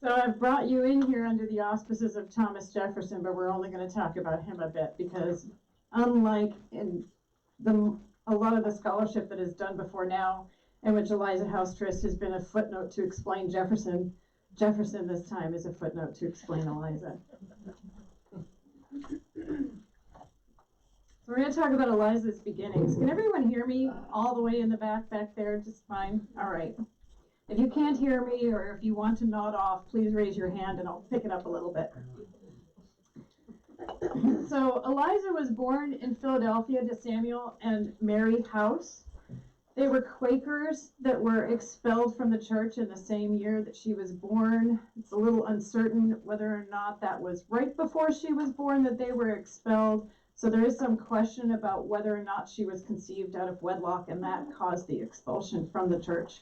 So I've brought you in here under the auspices of Thomas Jefferson, but we're only going to talk about him a bit because unlike in a lot of the scholarship that is done before now, in which Eliza House Trist has been a footnote to explain Jefferson, Jefferson this time is a footnote to explain Eliza. So we're going to talk about Eliza's beginnings. Can everyone hear me all the way in the back there? Just fine? All right. If you can't hear me or if you want to nod off, please raise your hand and I'll pick it up a little bit. So Eliza was born in Philadelphia to Samuel and Mary House. They were Quakers that were expelled from the church in the same year that she was born. It's a little uncertain whether or not that was right before she was born that they were expelled. So there is some question about whether or not she was conceived out of wedlock and that caused the expulsion from the church,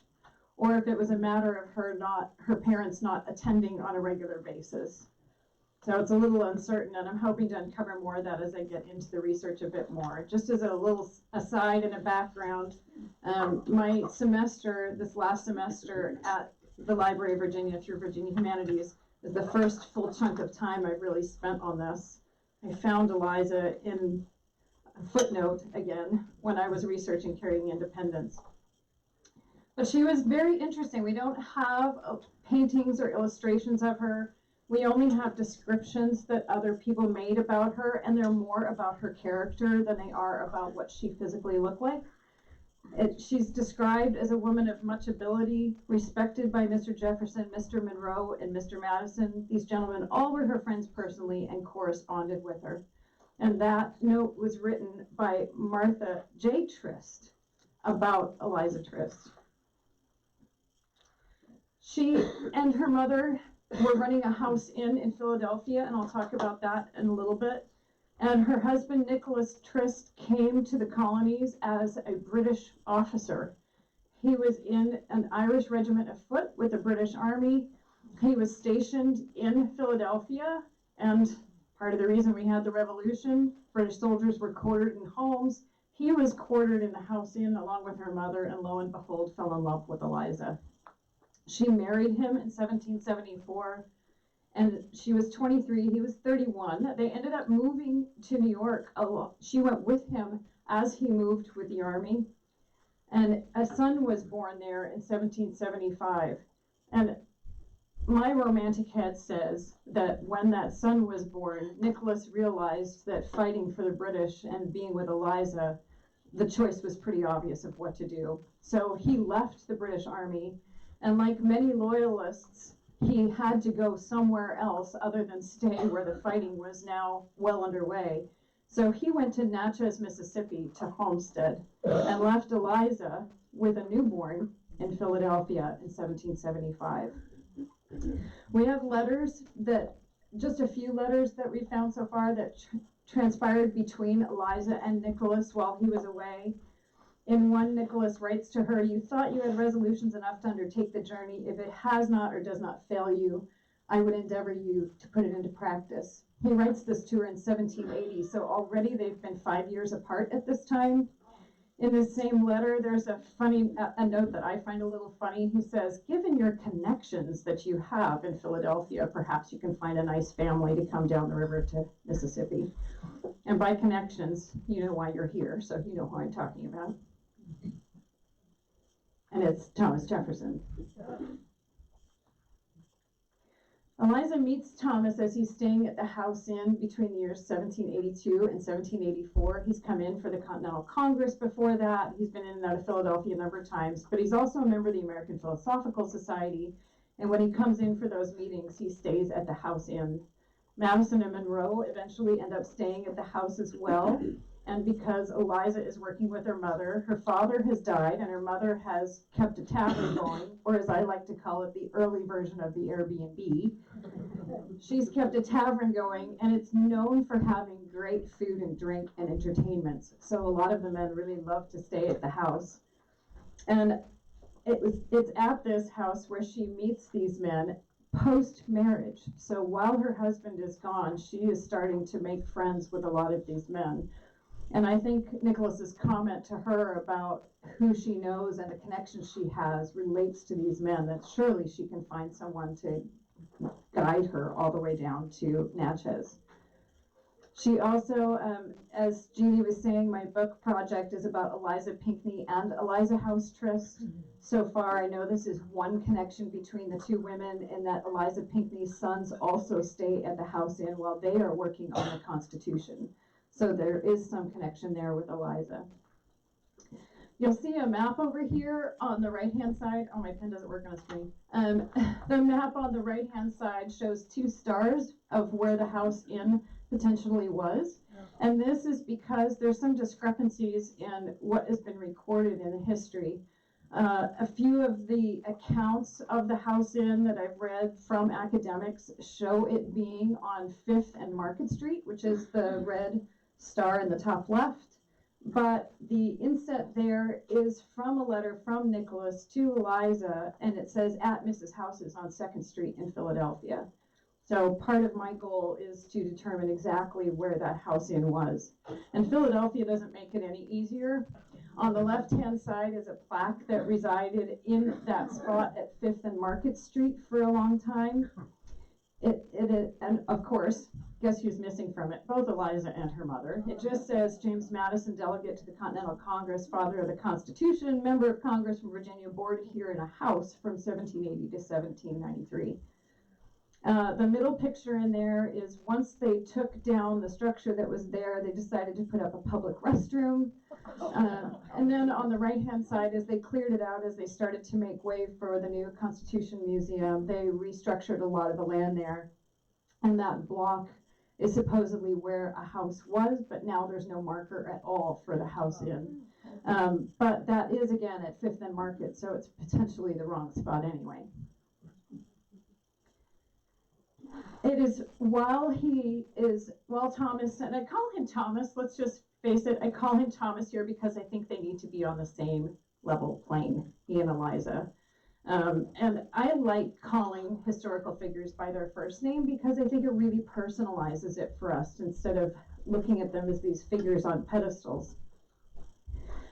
or if it was a matter of her parents not attending on a regular basis. So it's a little uncertain, and I'm hoping to uncover more of that as I get into the research a bit more. Just as a little aside and a background, my semester, this last semester at the Library of Virginia through Virginia Humanities, is the first full chunk of time I've really spent on this. I found Eliza in a footnote again when I was researching Carrying Independence. But she was very interesting. We don't have paintings or illustrations of her. We only have descriptions that other people made about her, and they're more about her character than they are about what she physically looked like. She's described as a woman of much ability, respected by Mr. Jefferson, Mr. Monroe, and Mr. Madison. These gentlemen all were her friends personally and corresponded with her. And that note was written by Martha J. Trist about Eliza Trist. She and her mother were running a house inn in Philadelphia, and I'll talk about that in a little bit. And her husband, Nicholas Trist, came to the colonies as a British officer. He was in an Irish regiment of foot with the British Army. He was stationed in Philadelphia, and part of the reason we had the revolution, British soldiers were quartered in homes. He was quartered in the house inn along with her mother, and lo and behold, fell in love with Eliza. She married him in 1774. And she was 23, he was 31. They ended up moving to New York. She went with him as he moved with the Army. And a son was born there in 1775. And my romantic head says that when that son was born, Nicholas realized that fighting for the British and being with Eliza, the choice was pretty obvious of what to do. So he left the British Army, and like many loyalists, he had to go somewhere else other than stay where the fighting was now well underway. So he went to Natchez, Mississippi to homestead and left Eliza with a newborn in Philadelphia in 1775. We have letters just a few letters that we found so far that transpired between Eliza and Nicholas while he was away. In one, Nicholas writes to her, "You thought you had resolutions enough to undertake the journey. If it has not or does not fail you, I would endeavor you to put it into practice." He writes this to her in 1780, so already they've been 5 years apart at this time. In the same letter, there's a note that I find a little funny. He says, "Given your connections that you have in Philadelphia, perhaps you can find a nice family to come down the river to Mississippi." And by connections, you know why you're here, so you know who I'm talking about. And it's Thomas Jefferson. Eliza meets Thomas as he's staying at the House Inn between the years 1782 and 1784. He's come in for the Continental Congress before that. He's been in and out of Philadelphia a number of times, but he's also a member of the American Philosophical Society. And when he comes in for those meetings, he stays at the House Inn. Madison and Monroe eventually end up staying at the house as well. And because Eliza is working with her mother, her father has died and her mother has kept a tavern going, or as I like to call it, the early version of the Airbnb. She's kept a tavern going, and it's known for having great food and drink and entertainments. So a lot of the men really love to stay at the house. And it's at this house where she meets these men post-marriage. So while her husband is gone, she is starting to make friends with a lot of these men. And I think Nicholas's comment to her about who she knows and the connections she has relates to these men, that surely she can find someone to guide her all the way down to Natchez. She also, as Jeannie was saying, my book project is about Eliza Pinckney and Eliza House Trist. So far, I know this is one connection between the two women, in that Eliza Pinckney's sons also stay at the House Inn while they are working on the Constitution. So there is some connection there with Eliza. You'll see a map over here on the right-hand side. Oh, my pen doesn't work on the screen. The map on the right-hand side shows 2 stars of where the House Inn potentially was. And this is because there's some discrepancies in what has been recorded in history. A few of the accounts of the House Inn that I've read from academics show it being on 5th and Market Street, which is the red star in the top left. But the inset there is from a letter from Nicholas to Eliza, and it says at Mrs. House's on 2nd Street in Philadelphia. So part of my goal is to determine exactly where that House Inn was. And Philadelphia doesn't make it any easier. On the left-hand side is a plaque that resided in that spot at 5th and Market Street for a long time. And of course, guess who's missing from it? Both Eliza and her mother. It just says James Madison, delegate to the Continental Congress, father of the Constitution, member of Congress from Virginia, boarded here in a house from 1780 to 1793. The middle picture in there is once they took down the structure that was there, they decided to put up a public restroom. And then on the right-hand side, as they cleared it out, as they started to make way for the new Constitution Museum, they restructured a lot of the land there. And that block is supposedly where a house was, but now there's no marker at all for the House Inn. But that is, again, at 5th and Market, so it's potentially the wrong spot anyway. It is while Thomas, and I call him Thomas, let's just face it, I call him Thomas here because I think they need to be on the same level plane, he and Eliza. And I like calling historical figures by their first name because I think it really personalizes it for us instead of looking at them as these figures on pedestals.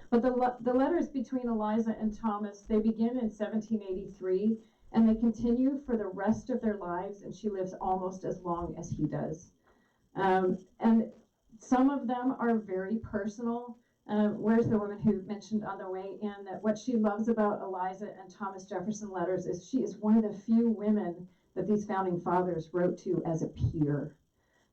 But the letters between Eliza and Thomas, they begin in 1783, and they continue for the rest of their lives, and she lives almost as long as he does. And some of them are very personal. Where's the woman who mentioned on the way in that what she loves about Eliza and Thomas Jefferson letters is she is one of the few women that these founding fathers wrote to as a peer,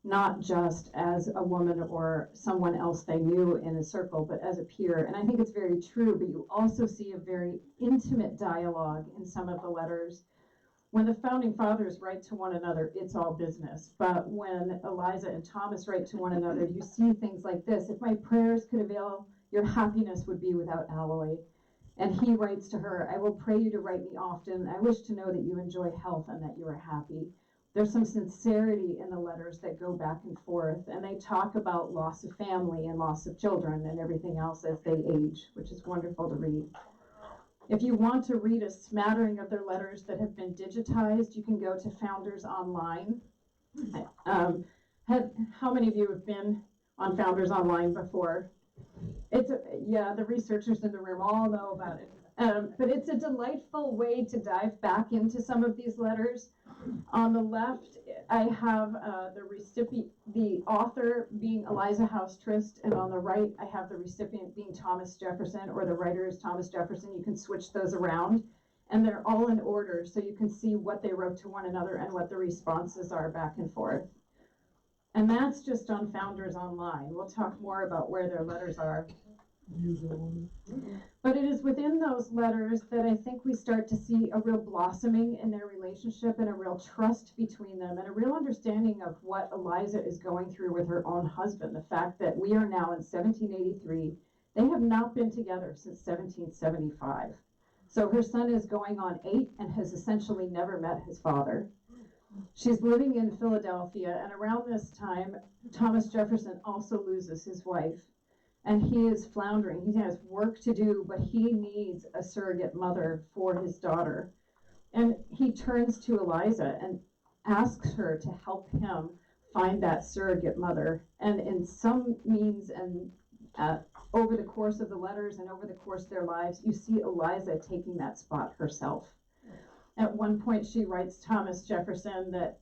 not just as a woman or someone else they knew in a circle, but as a peer. And I think it's very true, but you also see a very intimate dialogue in some of the letters. When the founding fathers write to one another, it's all business. But when Eliza and Thomas write to one another, you see things like this. If my prayers could avail, your happiness would be without alloy. And he writes to her, I will pray you to write me often. I wish to know that you enjoy health and that you are happy. There's some sincerity in the letters that go back and forth, and they talk about loss of family and loss of children and everything else as they age, which is wonderful to read. If you want to read a smattering of their letters that have been digitized, you can go to Founders Online. How many of you have been on Founders Online before? Yeah, the researchers in the room all know about it. But it's a delightful way to dive back into some of these letters. On the left, I have the author being Eliza House Trist, and on the right, I have the recipient being Thomas Jefferson, or the writer is Thomas Jefferson. You can switch those around, and they're all in order, so you can see what they wrote to one another and what the responses are back and forth. And that's just on Founders Online. We'll talk more about where their letters are. But it is within those letters that I think we start to see a real blossoming in their relationship and a real trust between them and a real understanding of what Eliza is going through with her own husband. The fact that we are now in 1783, they have not been together since 1775. So her son is going on 8 and has essentially never met his father. She's living in Philadelphia, and around this time, Thomas Jefferson also loses his wife. And he is floundering. He has work to do, but he needs a surrogate mother for his daughter. And he turns to Eliza and asks her to help him find that surrogate mother. And in some means, and over the course of the letters and over the course of their lives, you see Eliza taking that spot herself. At one point she writes Thomas Jefferson that,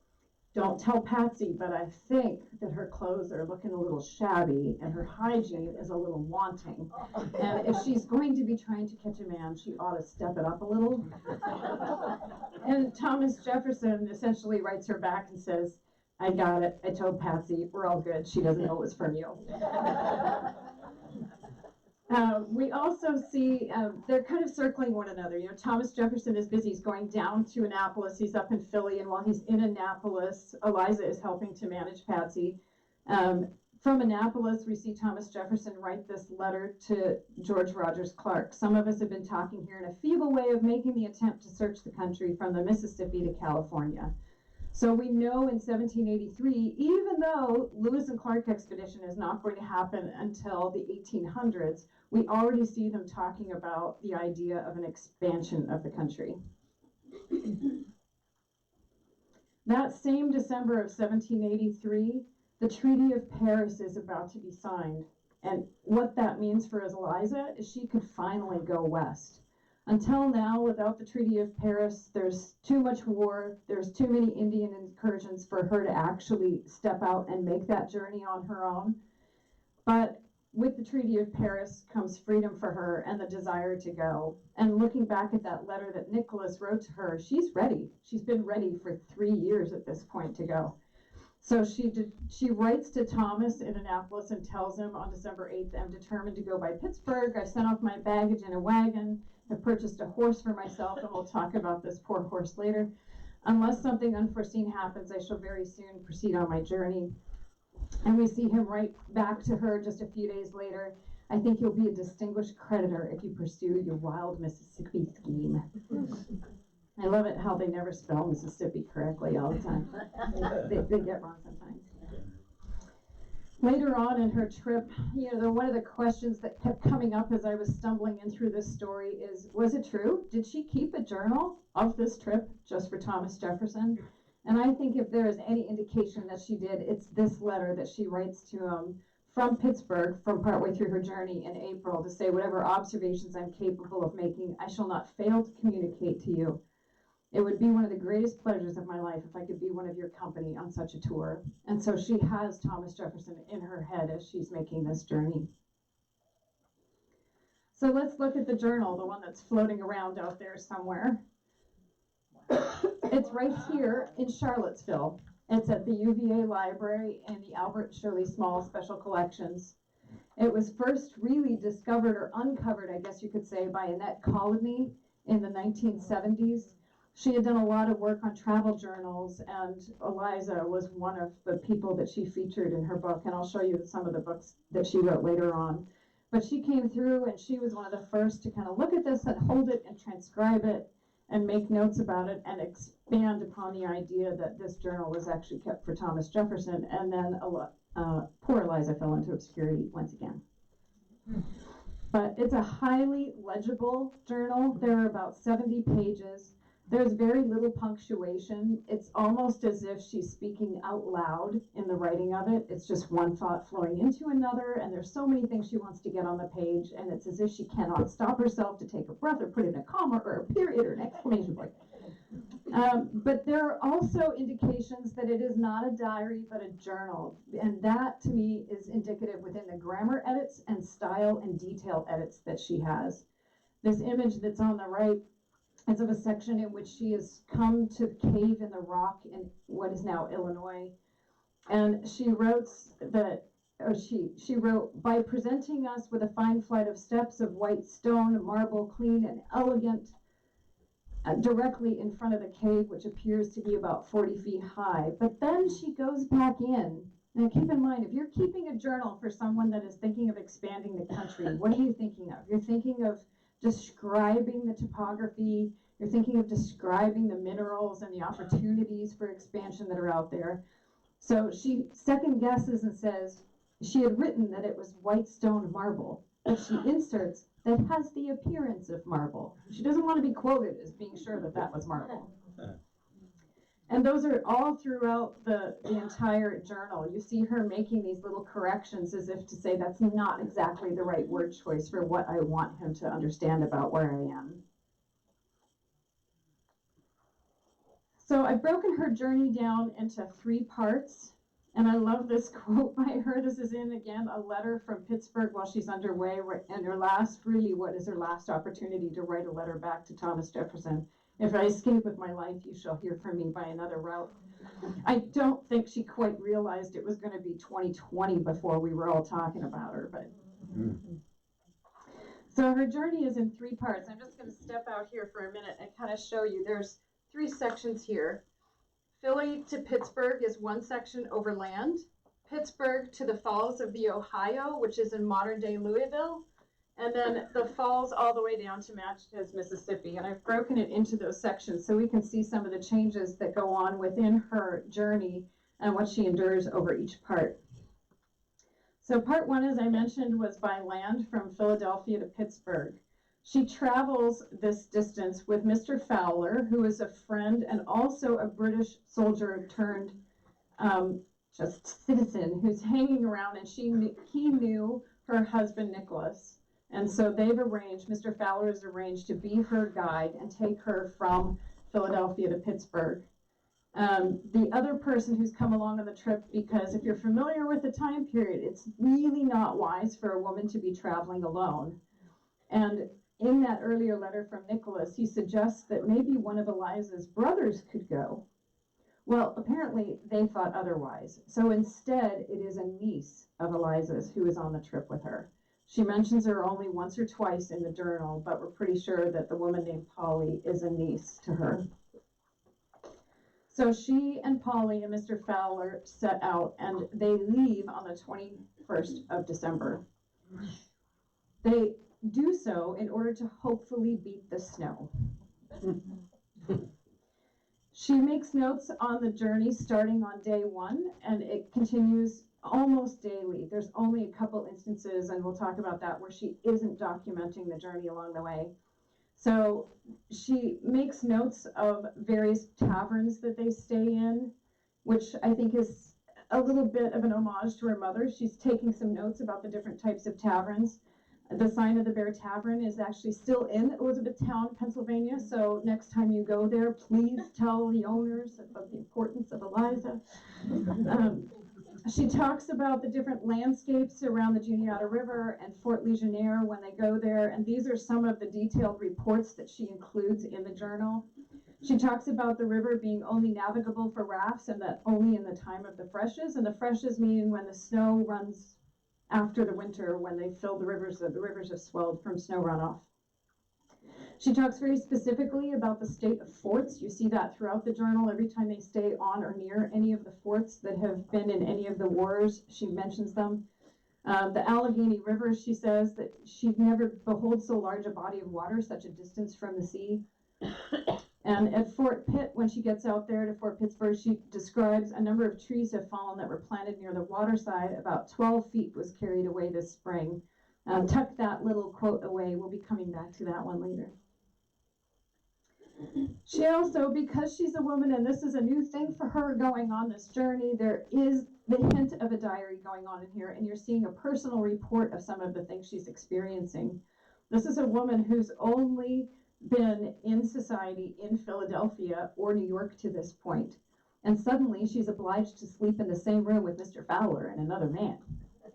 "Don't tell Patsy, but I think that her clothes are looking a little shabby and her hygiene is a little wanting. And if she's going to be trying to catch a man, she ought to step it up a little." And Thomas Jefferson essentially writes her back and says, "I got it. I told Patsy. We're all good. She doesn't know it was from you." We also see they're kind of circling one another. You know, Thomas Jefferson is busy. He's going down to Annapolis. He's up in Philly, and while he's in Annapolis, Eliza is helping to manage Patsy. From Annapolis, we see Thomas Jefferson write this letter to George Rogers Clark. "Some of us have been talking here in a feeble way of making the attempt to search the country from the Mississippi to California." So we know in 1783, even though Lewis and Clark expedition is not going to happen until the 1800s, we already see them talking about the idea of an expansion of the country. That same December of 1783, the Treaty of Paris is about to be signed. And what that means for Eliza is she could finally go west. Until now, without the Treaty of Paris, there's too much war, there's too many Indian incursions for her to actually step out and make that journey on her own. But with the Treaty of Paris comes freedom for her and the desire to go. And looking back at that letter that Nicholas wrote to her, she's ready. She's been ready for 3 years at this point to go. So she writes to Thomas in Annapolis and tells him on December 8th, "I'm determined to go by Pittsburgh. I've sent off my baggage in a wagon. I've purchased a horse for myself," and we'll talk about this poor horse later. "Unless something unforeseen happens, I shall very soon proceed on my journey." And we see him write back to her just a few days later, "I think you'll be a distinguished creditor if you pursue your wild Mississippi scheme." I love it how they never spell Mississippi correctly all the time. They get wrong sometimes. Later on in her trip, you know, one of the questions that kept coming up as I was stumbling in through this story is, was it true? Did she keep a journal of this trip just for Thomas Jefferson? And I think if there is any indication that she did, it's this letter that she writes to him from Pittsburgh, from partway through her journey in April, to say, "Whatever observations I'm capable of making, I shall not fail to communicate to you. It would be one of the greatest pleasures of my life if I could be one of your company on such a tour." And so she has Thomas Jefferson in her head as she's making this journey. So let's look at the journal, the one that's floating around out there somewhere. It's right here in Charlottesville. It's at the UVA Library in the Albert Shirley Small Special Collections. It was first really discovered, or uncovered, I guess you could say, by Annette Colony in the 1970s. She had done a lot of work on travel journals, and Eliza was one of the people that she featured in her book, and I'll show you some of the books that she wrote later on. But she came through, and she was one of the first to kind of look at this and hold it and transcribe it and make notes about it and expand upon the idea that this journal was actually kept for Thomas Jefferson, and then poor Eliza fell into obscurity once again. But it's a highly legible journal. There are about 70 pages. There's very little punctuation. It's almost as if she's speaking out loud in the writing of it. It's just one thought flowing into another, and there's so many things she wants to get on the page, and it's as if she cannot stop herself to take a breath or put in a comma or a period or an exclamation point. But there are also indications that it is not a diary, but a journal, and that to me is indicative within the grammar edits and style and detail edits that she has. This image that's on the right is of a section in which she has come to the cave in the rock in what is now Illinois. And she wrote that, she wrote, "By presenting us with a fine flight of steps of white stone, marble, clean and elegant, directly in front of the cave, which appears to be about 40 feet high." But then she goes back in. Now keep in mind, if you're keeping a journal for someone that is thinking of expanding the country, what are you thinking of? You're thinking of describing the topography, you're thinking of describing the minerals and the opportunities for expansion that are out there. So she second guesses and says she had written that it was white stone marble, but she inserts that has the appearance of marble. She doesn't want to be quoted as being sure that that was marble. And those are all throughout the entire journal. You see her making these little corrections as if to say that's not exactly the right word choice for what I want him to understand about where I am. So I've broken her journey down into 3 parts, and I love this quote by her. This is in, again, a letter from Pittsburgh while she's underway, and her last opportunity to write a letter back to Thomas Jefferson. If I escape with my life, you shall hear from me by another route. I don't think she quite realized it was going to be 2020 before we were all talking about her, but. So her journey is in 3 parts. I'm just going to step out here for a minute and kind of show you. There's 3 sections here. Philly to Pittsburgh is 1 section overland. Pittsburgh to the Falls of the Ohio, which is in modern-day Louisville. And then the falls all the way down to Natchez, Mississippi. And I've broken it into those sections so we can see some of the changes that go on within her journey and what she endures over each part. So part 1, as I mentioned, was by land from Philadelphia to Pittsburgh. She travels this distance with Mr. Fowler, who is a friend and also a British soldier turned just citizen who's hanging around, and he knew her husband, Nicholas. And so they've arranged, Mr. Fowler has arranged to be her guide and take her from Philadelphia to Pittsburgh. The other person who's come along on the trip, because if you're familiar with the time period, it's really not wise for a woman to be traveling alone. And in that earlier letter from Nicholas, he suggests that maybe one of Eliza's brothers could go. Well, apparently they thought otherwise. So instead, it is a niece of Eliza's who is on the trip with her. She mentions her only once or twice in the journal, but we're pretty sure that the woman named Polly is a niece to her. So she and Polly and Mr. Fowler set out, and they leave on the 21st of December. They do so in order to hopefully beat the snow. She makes notes on the journey starting on day 1, and it continues almost daily. There's only a couple instances, and we'll talk about that, where she isn't documenting the journey along the way. So she makes notes of various taverns that they stay in, which I think is a little bit of an homage to her mother. She's taking some notes about the different types of taverns. The Sign of the Bear Tavern is actually still in Elizabethtown, Pennsylvania. So next time you go there, please tell the owners of the importance of Eliza. She talks about the different landscapes around the Juniata River and Fort Legionnaire when they go there, and these are some of the detailed reports that she includes in the journal. She talks about the river being only navigable for rafts, and that only in the time of the freshes, and the freshes mean when the snow runs after the winter, when they fill the rivers have swelled from snow runoff. She talks very specifically about the state of forts. You see that throughout the journal. Every time they stay on or near any of the forts that have been in any of the wars, she mentions them. The Allegheny River, she says that she never beholds so large a body of water, such a distance from the sea. And at Fort Pitt, when she gets out there to Fort Pittsburgh, she describes a number of trees have fallen that were planted near the waterside. About 12 feet was carried away this spring. Tuck that little quote away. We'll be coming back to that one later. She also, because she's a woman and this is a new thing for her going on this journey, there is the hint of a diary going on in here, and you're seeing a personal report of some of the things she's experiencing. This is a woman who's only been in society in Philadelphia or New York to this point, and suddenly she's obliged to sleep in the same room with Mr. Fowler and another man.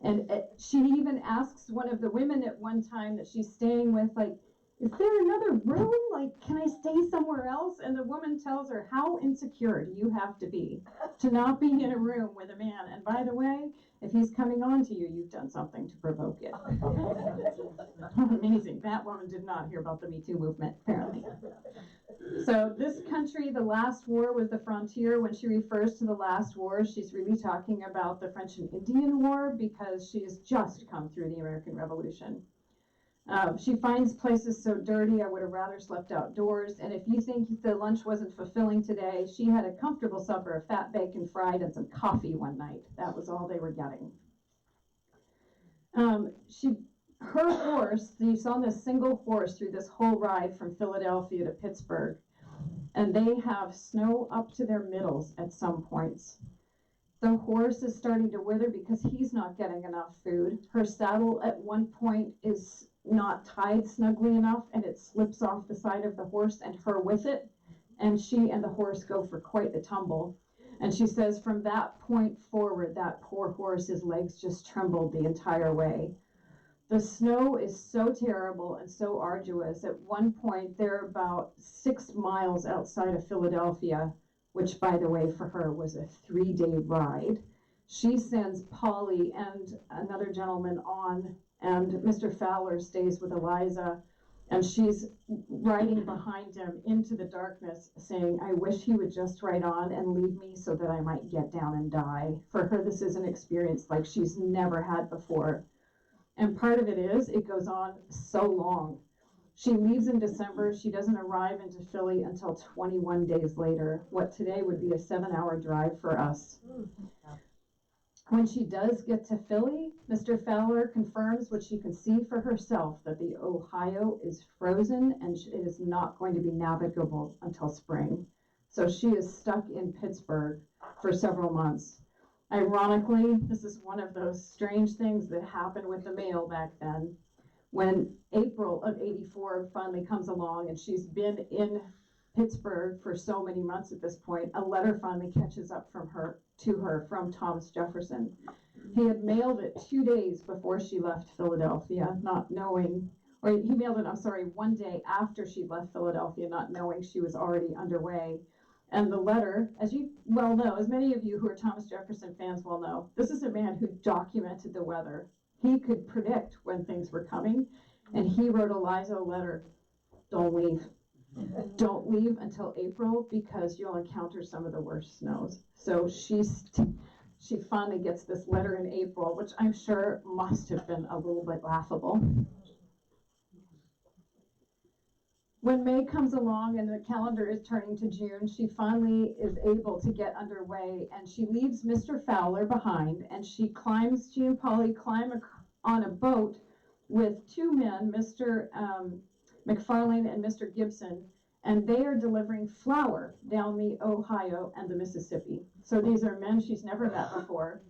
And she even asks one of the women at one time that she's staying with, like, is there another room? Like, can I stay somewhere else? And the woman tells her, how insecure do you have to be to not be in a room with a man? And by the way, if he's coming on to you, you've done something to provoke it. Amazing. That woman did not hear about the Me Too movement, apparently. So this country, the last war was the frontier. When she refers to the last war, she's really talking about the French and Indian War, because she has just come through the American Revolution. She finds places so dirty, I would have rather slept outdoors. And if you think the lunch wasn't fulfilling today, she had a comfortable supper of fat bacon fried and some coffee one night. That was all they were getting. Her horse, she's on this single horse through this whole ride from Philadelphia to Pittsburgh. And they have snow up to their middles at some points. The horse is starting to wither because he's not getting enough food. Her saddle at one point is not tied snugly enough, and it slips off the side of the horse and her with it. and she and the horse go for quite the tumble. And she says from that point forward, that poor horse's legs just trembled the entire way. The snow is so terrible and so arduous. At one point, they're about 6 miles outside of Philadelphia, which, by the way, for her was a 3-day ride. She sends Polly and another gentleman on, and Mr. Fowler stays with Eliza, and she's riding behind him into the darkness, saying, I wish he would just ride on and leave me so that I might get down and die. For her, this is an experience like she's never had before. And part of it is, it goes on so long. She leaves in December. She doesn't arrive into Philly until 21 days later, what today would be a 7-hour drive for us. When she does get to Philly, Mr. Fowler confirms what she can see for herself, that the Ohio is frozen and it is not going to be navigable until spring. So she is stuck in Pittsburgh for several months. Ironically, this is one of those strange things that happened with the mail back then. When April of '84 finally comes along and she's been in Pittsburgh for so many months at this point, a letter finally catches up to her from Thomas Jefferson. He had mailed it 2 days before she left Philadelphia, not knowing, or he mailed it, 1 day after she left Philadelphia, not knowing she was already underway. And the letter, as you well know, as many of you who are Thomas Jefferson fans will know, this is a man who documented the weather. He could predict when things were coming, and he wrote Eliza a letter, don't leave. Don't leave until April because you'll encounter some of the worst snows. So she finally gets this letter in April, which I'm sure must have been a little bit laughable. When May comes along and the calendar is turning to June, she finally is able to get underway, and she leaves Mr. Fowler behind, and she and Polly climb on a boat with 2 men, Mr. McFarlane and Mr. Gibson, and they are delivering flour down the Ohio and the Mississippi. So these are men she's never met before.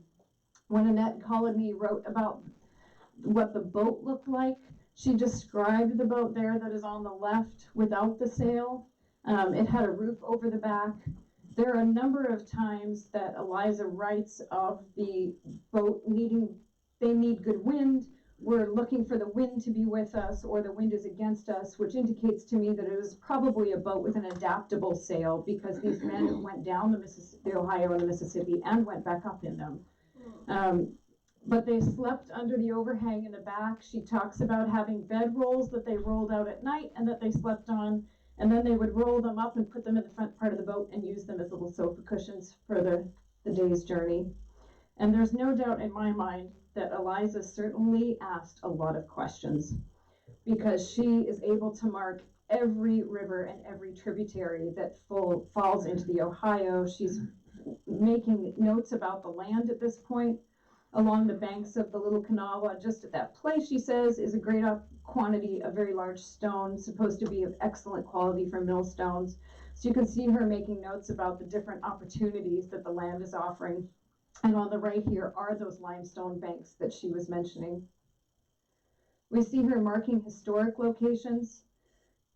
When Annette Colony wrote about what the boat looked like, she described the boat there that is on the left without the sail. It had a roof over the back. There are a number of times that Eliza writes of the boat they need good wind. We're looking for the wind to be with us, or the wind is against us, which indicates to me that it was probably a boat with an adaptable sail, because these men went down the Ohio and the Mississippi and went back up in them. But they slept under the overhang in the back. She talks about having bedrolls that they rolled out at night and that they slept on, and then they would roll them up and put them in the front part of the boat and use them as little sofa cushions for the day's journey. And there's no doubt in my mind that Eliza certainly asked a lot of questions, because she is able to mark every river and every tributary that falls into the Ohio. She's making notes about the land at this point. Along the banks of the Little Kanawha, just at that place, she says, is a great quantity of very large stone, supposed to be of excellent quality for millstones. So you can see her making notes about the different opportunities that the land is offering. And on the right here are those limestone banks that she was mentioning. We see her marking historic locations.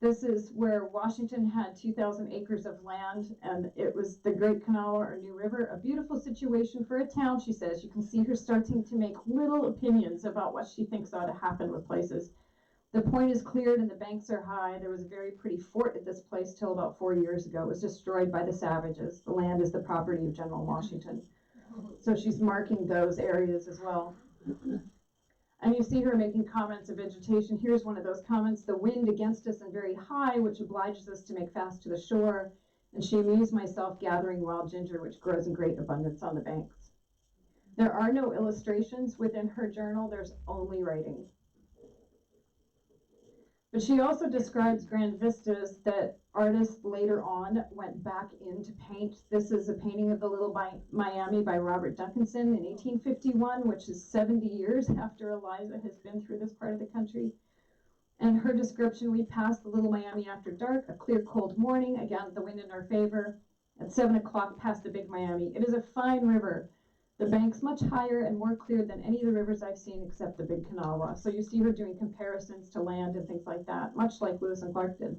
This is where Washington had 2,000 acres of land, and it was the Great Kanawha or New River, a beautiful situation for a town, she says. You can see her starting to make little opinions about what she thinks ought to happen with places. The point is cleared and the banks are high. There was a very pretty fort at this place till about 4 years ago. It was destroyed by the savages. The land is the property of General Washington. So she's marking those areas as well. And you see her making comments of vegetation. Here's one of those comments: the wind against us and very high, which obliges us to make fast to the shore. And she amused myself gathering wild ginger, which grows in great abundance on the banks. There are no illustrations within her journal. There's only writing. But she also describes grand vistas that artists later on went back in to paint. This is a painting of the Little Miami by Robert Duncanson in 1851, which is 70 years after Eliza has been through this part of the country. And her description: we passed the Little Miami after dark, a clear, cold morning, again, the wind in our favor. At 7 o'clock, past the Big Miami. It is a fine river. The bank's much higher and more clear than any of the rivers I've seen except the Big Kanawha. So you see her doing comparisons to land and things like that, much like Lewis and Clark did.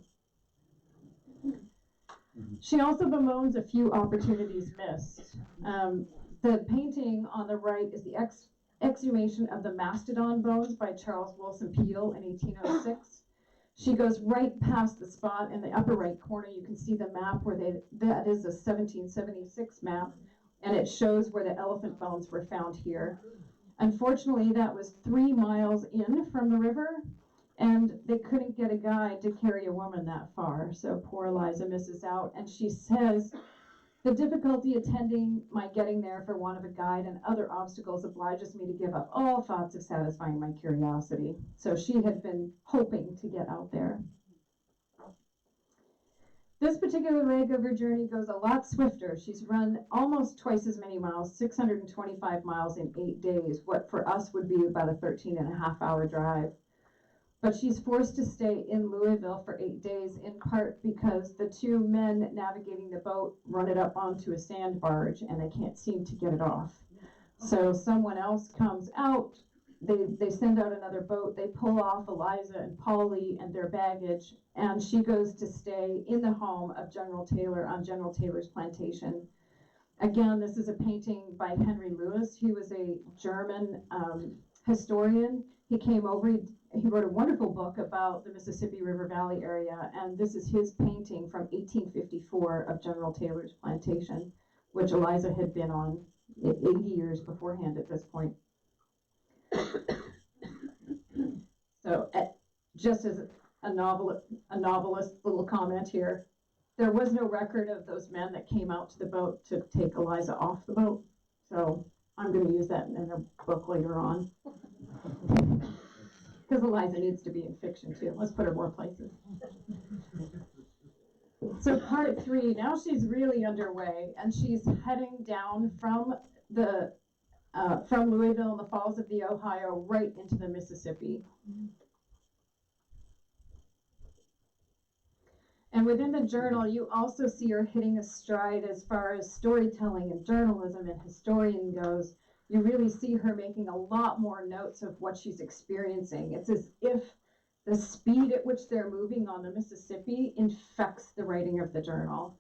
She also bemoans a few opportunities missed. The painting on the right is the exhumation of the Mastodon Bones by Charles Wilson Peel in 1806. She goes right past the spot in the upper right corner. You can see the map where that is a 1776 map, and it shows where the elephant bones were found here. Unfortunately, that was 3 miles in from the river, and they couldn't get a guide to carry a woman that far. So poor Eliza misses out, and she says, "The difficulty attending my getting there for want of a guide and other obstacles obliges me to give up all thoughts of satisfying my curiosity." So she had been hoping to get out there. This particular leg of her journey goes a lot swifter. She's run almost twice as many miles, 625 miles in 8 days, what for us would be about a 13.5-hour drive. But she's forced to stay in Louisville for 8 days, in part because the 2 men navigating the boat run it up onto a sand barge and they can't seem to get it off. So someone else comes out, they send out another boat, they pull off Eliza and Polly and their baggage, and she goes to stay in the home of General Taylor on General Taylor's plantation. Again, this is a painting by Henry Lewis. He was a German historian. He came over, he wrote a wonderful book about the Mississippi River Valley area, and this is his painting from 1854 of General Taylor's plantation, which Eliza had been on 80 years beforehand at this point. So just as a novelist little comment here, there was no record of those men that came out to the boat to take Eliza off the boat. So I'm going to use that in a book later on. Because Eliza needs to be in fiction too. Let's put her more places. So part 3, now she's really underway, and she's heading down from Louisville and the Falls of the Ohio right into the Mississippi. And within the journal, you also see her hitting a stride as far as storytelling and journalism and historian goes. You really see her making a lot more notes of what she's experiencing. It's as if the speed at which they're moving on the Mississippi infects the writing of the journal.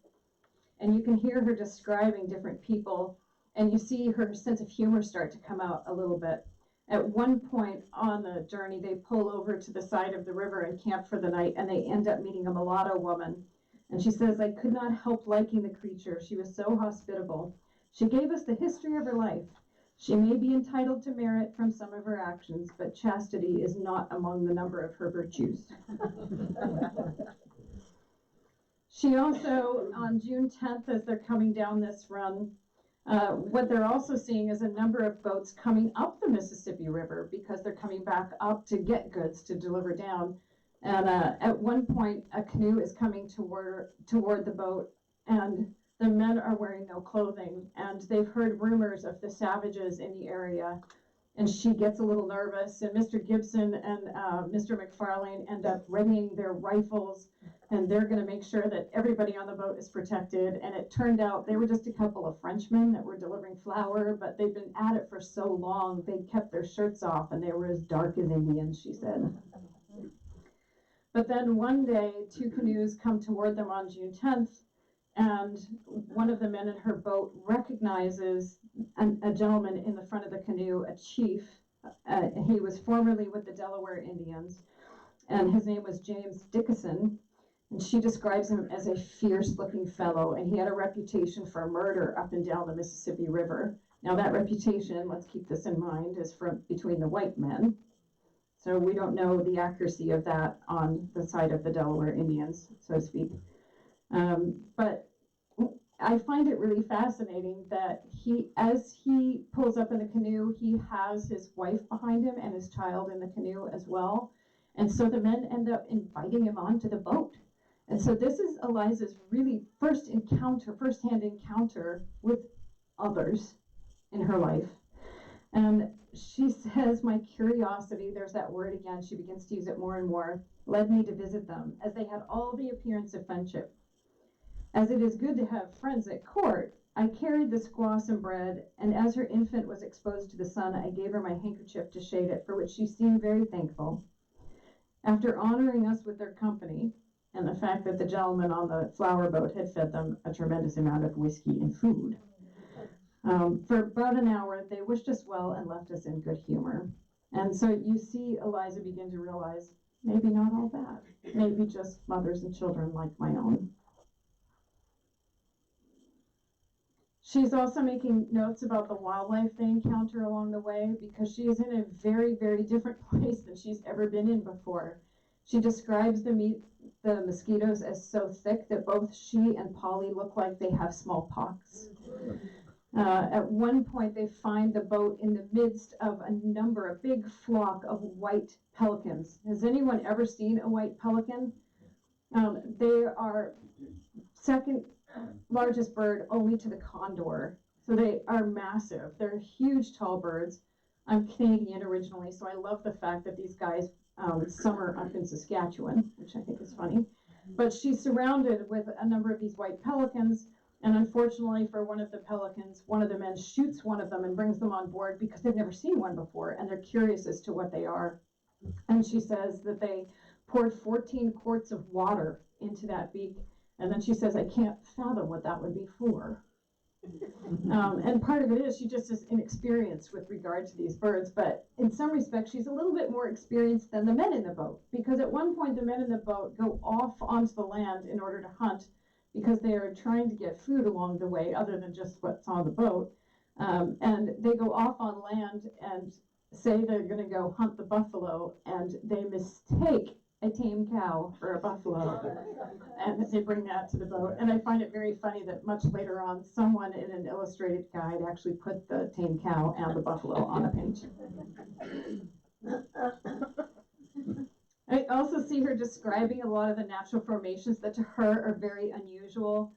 And you can hear her describing different people, and you see her sense of humor start to come out a little bit. At one point on the journey, they pull over to the side of the river and camp for the night, and they end up meeting a mulatto woman. And she says, "I could not help liking the creature. She was so hospitable. She gave us the history of her life. She may be entitled to merit from some of her actions, but chastity is not among the number of her virtues." She also, on June 10th, as they're coming down this run, what they're also seeing is a number of boats coming up the Mississippi River because they're coming back up to get goods to deliver down. And at one point, a canoe is coming toward the boat, and the men are wearing no clothing, and they've heard rumors of the savages in the area. And she gets a little nervous, and Mr. Gibson and Mr. McFarlane end up readying their rifles, and they're going to make sure that everybody on the boat is protected. And it turned out they were just a couple of Frenchmen that were delivering flour, but they'd been at it for so long, they'd kept their shirts off, and they were as dark as Indians, she said. But then one day, 2 canoes come toward them on June 10th, and one of the men in her boat recognizes a gentleman in the front of the canoe, a chief. He was formerly with the Delaware Indians, and his name was James Dickinson. And she describes him as a fierce-looking fellow, and he had a reputation for murder up and down the Mississippi River. Now that reputation, let's keep this in mind, is from between the white men. So we don't know the accuracy of that on the side of the Delaware Indians, so to speak. But I find it really fascinating that as he pulls up in the canoe, he has his wife behind him and his child in the canoe as well. And so the men end up inviting him onto the boat. And so this is Eliza's really first-hand encounter with others in her life. And she says, "My curiosity," there's that word again, she begins to use it more and more, "led me to visit them, as they had all the appearance of friendship. As it is good to have friends at court, I carried the squaw some bread, and as her infant was exposed to the sun, I gave her my handkerchief to shade it, for which she seemed very thankful. After honoring us with their company, and the fact that the gentleman on the flower boat had fed them a tremendous amount of whiskey and food. For about an hour, they wished us well and left us in good humor. And so you see Eliza begin to realize, maybe not all bad, maybe just mothers and children like my own. She's also making notes about the wildlife they encounter along the way, because she is in a very, very different place than she's ever been in before. She describes the mosquitoes as so thick that both she and Polly look like they have smallpox. At one point, they find the boat in the midst of a big flock of white pelicans. Has anyone ever seen a white pelican? They are second largest bird only to the condor. So they are massive. They're huge, tall birds. I'm Canadian originally, so I love the fact that these guys summer up in Saskatchewan, which I think is funny. But she's surrounded with a number of these white pelicans. And unfortunately for one of the pelicans, one of the men shoots one of them and brings them on board because they've never seen one before and they're curious as to what they are. And she says that they poured 14 quarts of water into that beak. And then she says, I can't fathom what that would be for. And part of it is she just is inexperienced with regard to these birds. But in some respects, she's a little bit more experienced than the men in the boat. Because at one point, the men in the boat go off onto the land in order to hunt, because they are trying to get food along the way other than just what's on the boat. And they go off on land and say they're going to go hunt the buffalo, and they mistake a tame cow for a buffalo. And they bring that to the boat. And I find it very funny that much later on, someone in an illustrated guide actually put the tame cow and the buffalo on a page. I also see her describing a lot of the natural formations that to her are very unusual.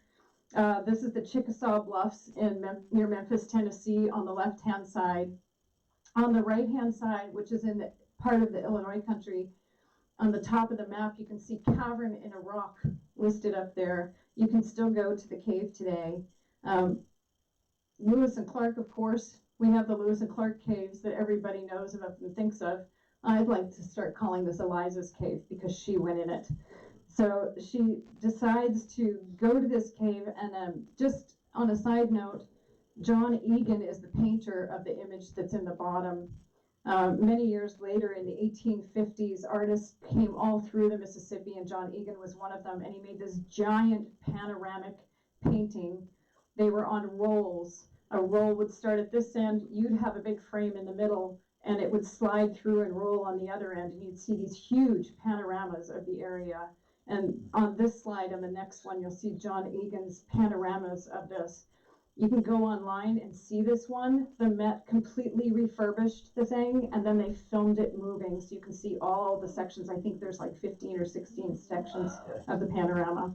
This is the Chickasaw Bluffs near Memphis, Tennessee, on the left-hand side. On the right-hand side, which is in the part of the Illinois country, on the top of the map, you can see cavern in a rock listed up there. You can still go to the cave today. Lewis and Clark, of course. We have the Lewis and Clark caves that everybody knows about and thinks of. I'd like to start calling this Eliza's cave because she went in it. So she decides to go to this cave, and just on a side note, John Egan is the painter of the image that's in the bottom. Many years later, in the 1850s, artists came all through the Mississippi, and John Egan was one of them, and he made this giant panoramic painting. They were on rolls. A roll would start at this end, you'd have a big frame in the middle, and it would slide through and roll on the other end, and you'd see these huge panoramas of the area. And on this slide, on the next one, you'll see John Egan's panoramas of this. You can go online and see this one. The Met completely refurbished the thing, and then they filmed it moving, so you can see all the sections. I think there's like 15 or 16 sections of the panorama,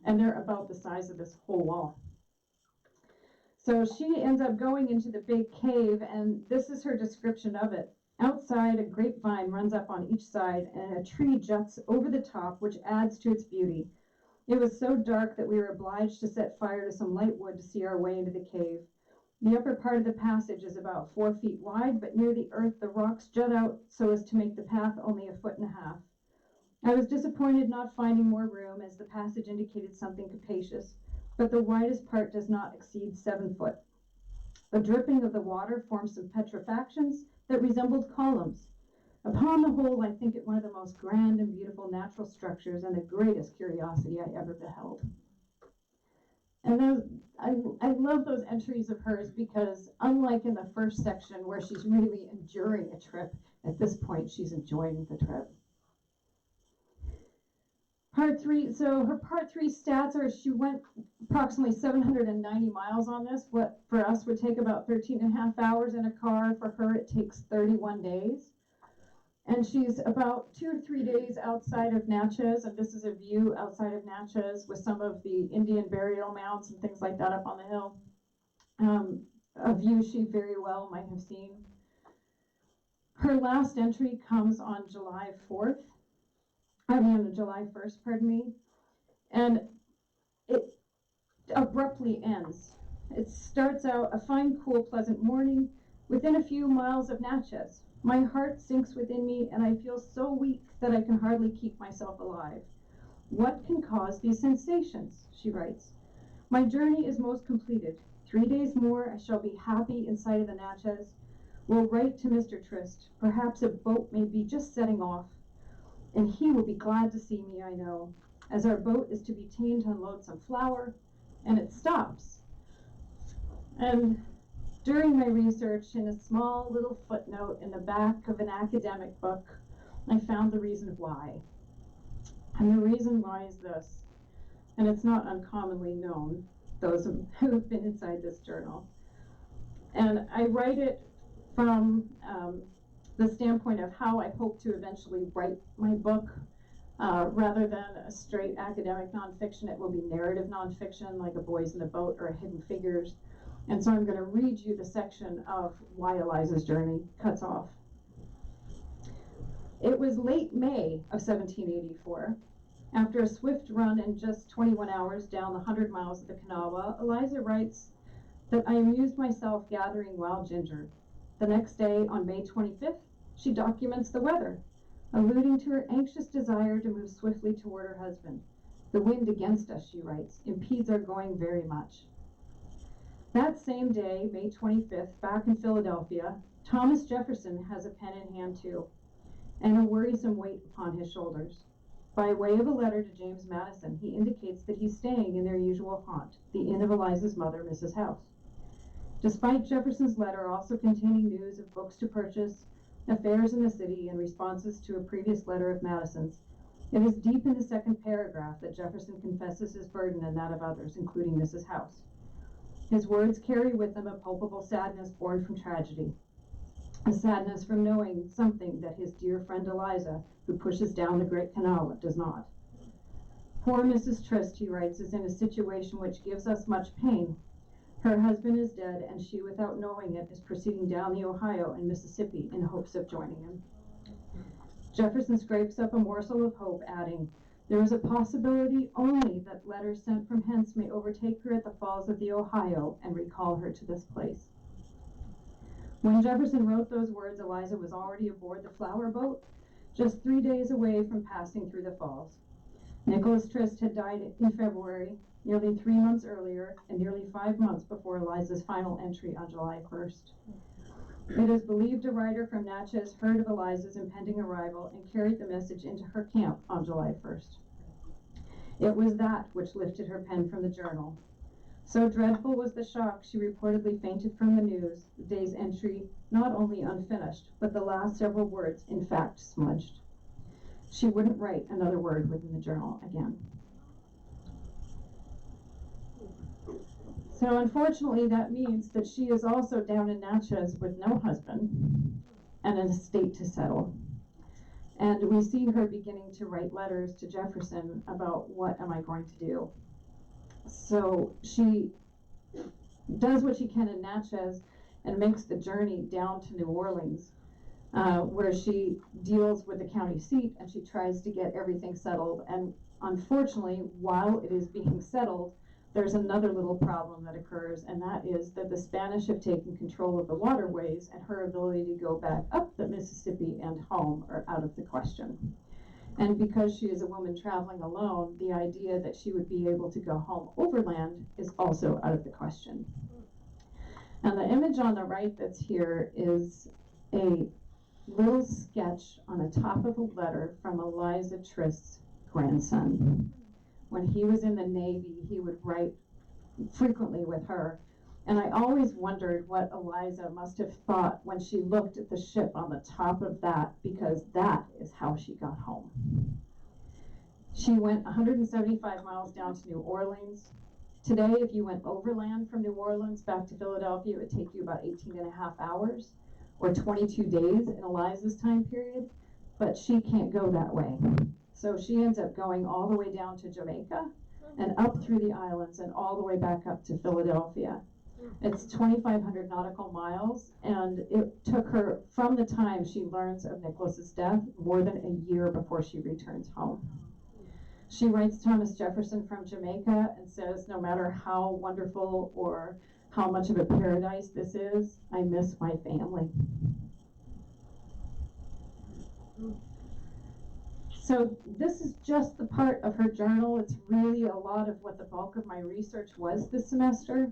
and they're about the size of this whole wall. So she ends up going into the big cave, and this is her description of it. Outside, a grapevine runs up on each side, and a tree juts over the top, which adds to its beauty. It was so dark that we were obliged to set fire to some light wood to see our way into the cave. The upper part of the passage is about 4 feet wide, but near the earth the rocks jut out so as to make the path only 1.5 feet. I was disappointed not finding more room, as the passage indicated something capacious, but the widest part does not exceed 7 feet. The dripping of the water formed some petrifactions that resembled columns. Upon the whole, I think it one of the most grand and beautiful natural structures and the greatest curiosity I ever beheld. And I love those entries of hers, because unlike in the first section where she's really enduring a trip, at this point she's enjoying the trip. Part 3, so her part 3 stats are she went approximately 790 miles on this. What for us would take about 13.5 hours in a car, for her it takes 31 days. And she's about 2 or 3 days outside of Natchez, and this is a view outside of Natchez with some of the Indian burial mounds and things like that up on the hill. A view she very well might have seen. Her last entry comes on July 1st, pardon me, and it abruptly ends. It starts out, a fine, cool, pleasant morning within a few miles of Natchez. My heart sinks within me, and I feel so weak that I can hardly keep myself alive. What can cause these sensations? She writes. My journey is most completed. 3 days more, I shall be happy in sight of the Natchez. Will write to Mr. Trist. Perhaps a boat may be just setting off, and he will be glad to see me, I know, as our boat is to be taken to unload some flour, and it stops. And during my research, in a small little footnote in the back of an academic book, I found the reason why. And the reason why is this, and it's not uncommonly known, those who have been inside this journal. And I write it from the standpoint of how I hope to eventually write my book. Rather than a straight academic nonfiction, it will be narrative nonfiction, like A Boys in the Boat or Hidden Figures. And so I'm going to read you the section of why Eliza's Journey cuts off. It was late May of 1784. After a swift run in just 21 hours down the 100 miles of the Kanawha, Eliza writes that I amused myself gathering wild ginger. The next day, on May 25th, she documents the weather, alluding to her anxious desire to move swiftly toward her husband. The wind against us, she writes, impedes our going very much. That same day, May 25th, back in Philadelphia, Thomas Jefferson has a pen in hand too, and a worrisome weight upon his shoulders. By way of a letter to James Madison, he indicates that he's staying in their usual haunt, the inn of Eliza's mother, Mrs. House. Despite Jefferson's letter also containing news of books to purchase, affairs in the city, and responses to a previous letter of Madison's, it is deep in the second paragraph that Jefferson confesses his burden and that of others, including Mrs. House. His words carry with them a palpable sadness born from tragedy, a sadness from knowing something that his dear friend Eliza, who pushes down the Great Kanawha, does not. Poor Mrs. Trist, he writes, is in a situation which gives us much pain. Her husband is dead, and she, without knowing it, is proceeding down the Ohio and Mississippi in hopes of joining him. Jefferson scrapes up a morsel of hope, adding, there is a possibility only that letters sent from hence may overtake her at the falls of the Ohio and recall her to this place. When Jefferson wrote those words, Eliza was already aboard the flower boat, just 3 days away from passing through the falls. Nicholas Trist had died in February, nearly 3 months earlier, and nearly 5 months before Eliza's final entry on July 1st. It is believed a rider from Natchez heard of Eliza's impending arrival and carried the message into her camp on July 1st. It was that which lifted her pen from the journal. So dreadful was the shock, she reportedly fainted from the news, the day's entry not only unfinished, but the last several words, in fact, smudged. She wouldn't write another word within the journal again. So unfortunately, that means that she is also down in Natchez with no husband and an estate to settle. And we see her beginning to write letters to Jefferson about what am I going to do. So she does what she can in Natchez and makes the journey down to New Orleans, where she deals with the county seat and she tries to get everything settled. And unfortunately, while it is being settled, there's another little problem that occurs, and that is that the Spanish have taken control of the waterways, and her ability to go back up the Mississippi and home are out of the question. And because she is a woman traveling alone, the idea that she would be able to go home overland is also out of the question. And the image on the right that's here is a little sketch on the top of a letter from Eliza Trist's grandson. When he was in the Navy, he would write frequently with her. And I always wondered what Eliza must have thought when she looked at the ship on the top of that, because that is how she got home. She went 175 miles down to New Orleans. Today, if you went overland from New Orleans back to Philadelphia, it would take you about 18 and a half hours, or 22 days in Eliza's time period, but she can't go that way. So she ends up going all the way down to Jamaica and up through the islands and all the way back up to Philadelphia. It's 2,500 nautical miles, and it took her, from the time she learns of Nicholas's death, more than a year before she returns home. She writes Thomas Jefferson from Jamaica and says, no matter how wonderful or how much of a paradise this is, I miss my family. So this is just the part of her journal. It's really a lot of what the bulk of my research was this semester.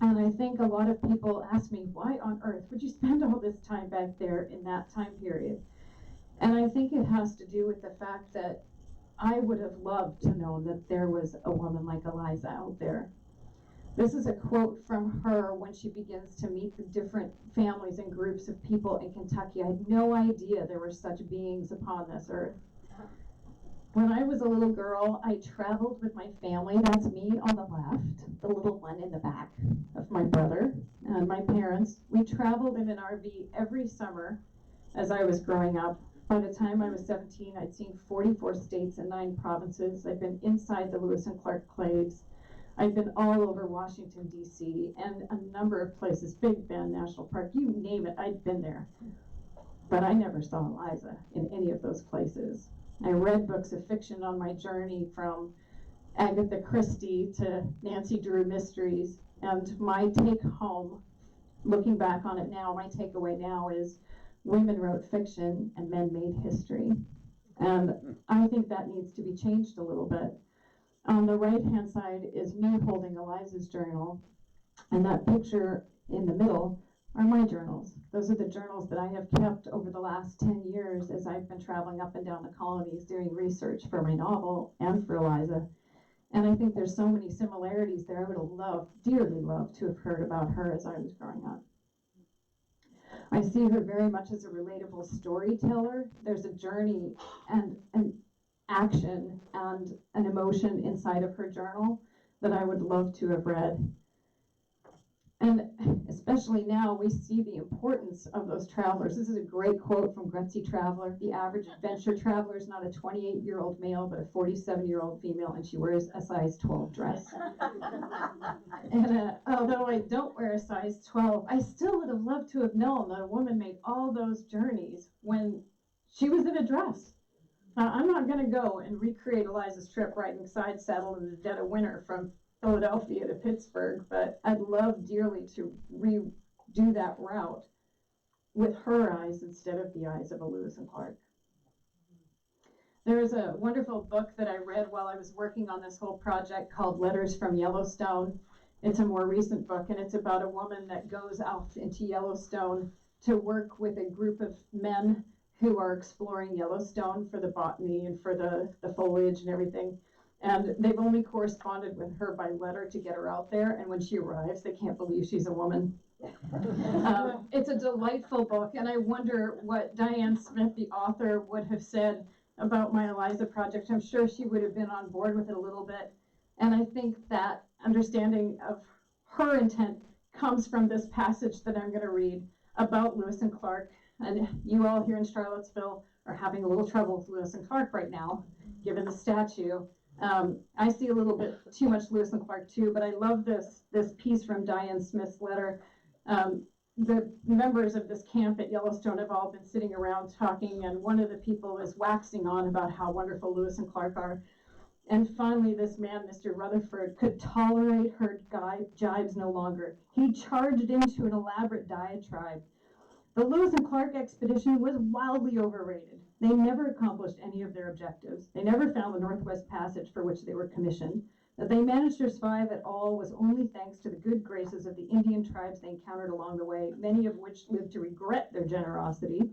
And I think a lot of people ask me, why on earth would you spend all this time back there in that time period? And I think it has to do with the fact that I would have loved to know that there was a woman like Eliza out there. This is a quote from her when she begins to meet the different families and groups of people in Kentucky. I had no idea there were such beings upon this earth. When I was a little girl, I traveled with my family. That's me on the left, the little one in the back of my brother and my parents. We traveled in an RV every summer as I was growing up. By the time I was 17, I'd seen 44 states and 9 provinces. I'd been inside the Lewis and Clark claves. I'd been all over Washington, D.C., and a number of places, Big Bend National Park, you name it, I'd been there. But I never saw Eliza in any of those places. I read books of fiction on my journey, from Agatha Christie to Nancy Drew mysteries, and my take home, looking back on it now, my takeaway now is women wrote fiction and men made history. And I think that needs to be changed a little bit. On the right-hand side is me holding Elizas Journal, and that picture in the middle are my journals. Those are the journals that I have kept over the last 10 years as I've been traveling up and down the colonies doing research for my novel and for Eliza. And I think there's so many similarities there. I would have dearly loved to have heard about her as I was growing up. I see her very much as a relatable storyteller. There's a journey and an action and an emotion inside of her journal that I would love to have read. And especially now, we see the importance of those travelers. This is a great quote from Gruntsy Traveler. The average adventure traveler is not a 28-year-old male, but a 47-year-old female, and she wears a size 12 dress. And although I don't wear a size 12, I still would have loved to have known that a woman made all those journeys when she was in a dress. I'm not going to go and recreate Eliza's trip riding side saddle in the dead of winter from Philadelphia to Pittsburgh, but I'd love dearly to redo that route with her eyes instead of the eyes of a Lewis and Clark. There is a wonderful book that I read while I was working on this whole project called Letters from Yellowstone. It's a more recent book, and it's about a woman that goes out into Yellowstone to work with a group of men who are exploring Yellowstone for the botany and for the foliage and everything. And they've only corresponded with her by letter to get her out there. And when she arrives, they can't believe she's a woman. It's a delightful book. And I wonder what Diane Smith, the author, would have said about my Eliza project. I'm sure she would have been on board with it a little bit. And I think that understanding of her intent comes from this passage that I'm going to read about Lewis and Clark. And you all here in Charlottesville are having a little trouble with Lewis and Clark right now, given the statue. I see a little bit too much Lewis and Clark too, but I love this piece from Diane Smith's letter. The members of this camp at Yellowstone have all been sitting around talking, and one of the people is waxing on about how wonderful Lewis and Clark are. And finally, this man, Mr. Rutherford, could tolerate her jibes no longer. He charged into an elaborate diatribe. The Lewis and Clark expedition was wildly overrated. They never accomplished any of their objectives. They never found the Northwest Passage for which they were commissioned. That they managed to survive at all was only thanks to the good graces of the Indian tribes they encountered along the way, many of which lived to regret their generosity.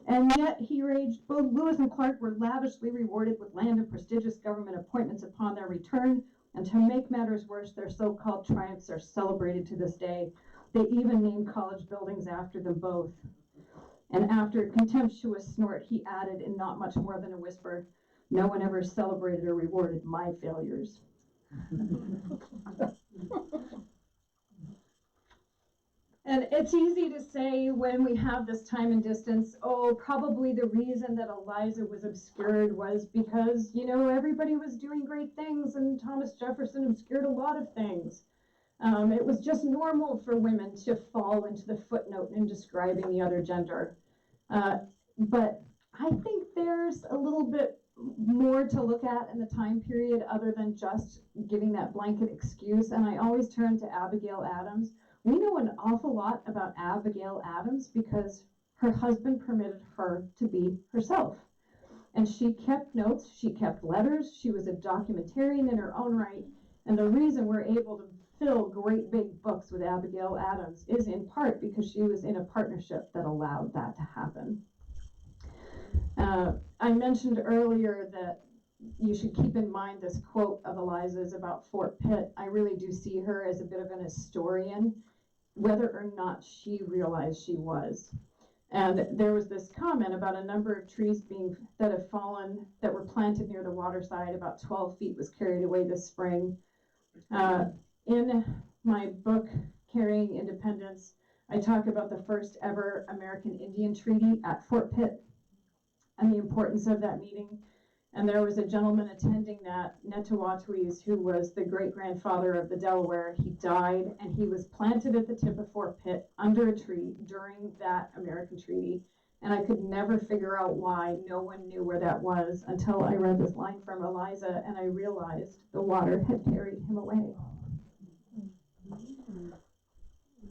And yet, he raged, both Lewis and Clark were lavishly rewarded with land and prestigious government appointments upon their return, and to make matters worse, their so-called triumphs are celebrated to this day. They even named college buildings after them both. And after a contemptuous snort, he added in not much more than a whisper, "No one ever celebrated or rewarded my failures." And it's easy to say when we have this time and distance, oh, probably the reason that Eliza was obscured was because, you know, everybody was doing great things and Thomas Jefferson obscured a lot of things. It was just normal for women to fall into the footnote in describing the other gender. But I think there's a little bit more to look at in the time period other than just giving that blanket excuse. And I always turn to Abigail Adams. We know an awful lot about Abigail Adams because her husband permitted her to be herself. And she kept notes, she kept letters, she was a documentarian in her own right. And the reason we're able to fill great big books with Abigail Adams is in part because she was in a partnership that allowed that to happen. I mentioned earlier that you should keep in mind this quote of Eliza's about Fort Pitt. I really do see her as a bit of an historian, whether or not she realized she was. And there was this comment about a number of trees that have fallen, that were planted near the waterside. About 12 feet was carried away this spring. In my book, Carrying Independence, I talk about the first ever American Indian Treaty at Fort Pitt and the importance of that meeting. And there was a gentleman attending that, Netawatwis, who was the great-grandfather of the Delaware. He died, and he was planted at the tip of Fort Pitt under a tree during that American treaty. And I could never figure out why no one knew where that was until I read this line from Eliza, and I realized the water had carried him away.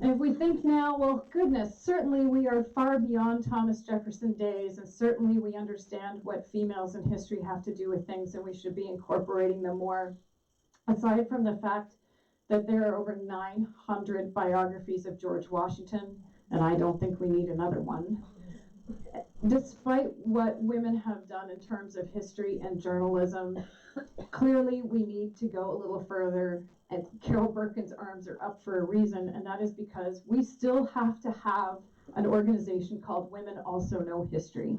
And if we think now, well, goodness, certainly we are far beyond Thomas Jefferson days, and certainly we understand what females in history have to do with things, and we should be incorporating them more. Aside from the fact that there are over 900 biographies of George Washington, and I don't think we need another one. Despite what women have done in terms of history and journalism, clearly we need to go a little further, and Carol Birkin's arms are up for a reason, and that is because we still have to have an organization called Women Also Know History.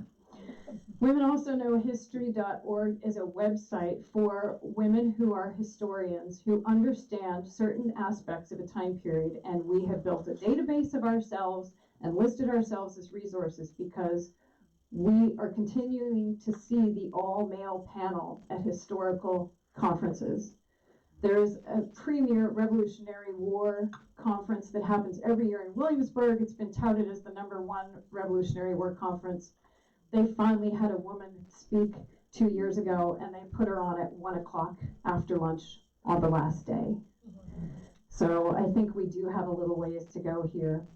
WomenAlsoKnowHistory.org is a website for women who are historians who understand certain aspects of a time period, and we have built a database of ourselves and listed ourselves as resources because we are continuing to see the all-male panel at historical conferences. There's a premier Revolutionary War conference that happens every year in Williamsburg. It's been touted as the #1 Revolutionary War conference. They finally had a woman speak 2 years ago, and they put her on at 1 o'clock after lunch on the last day. So I think we do have a little ways to go here.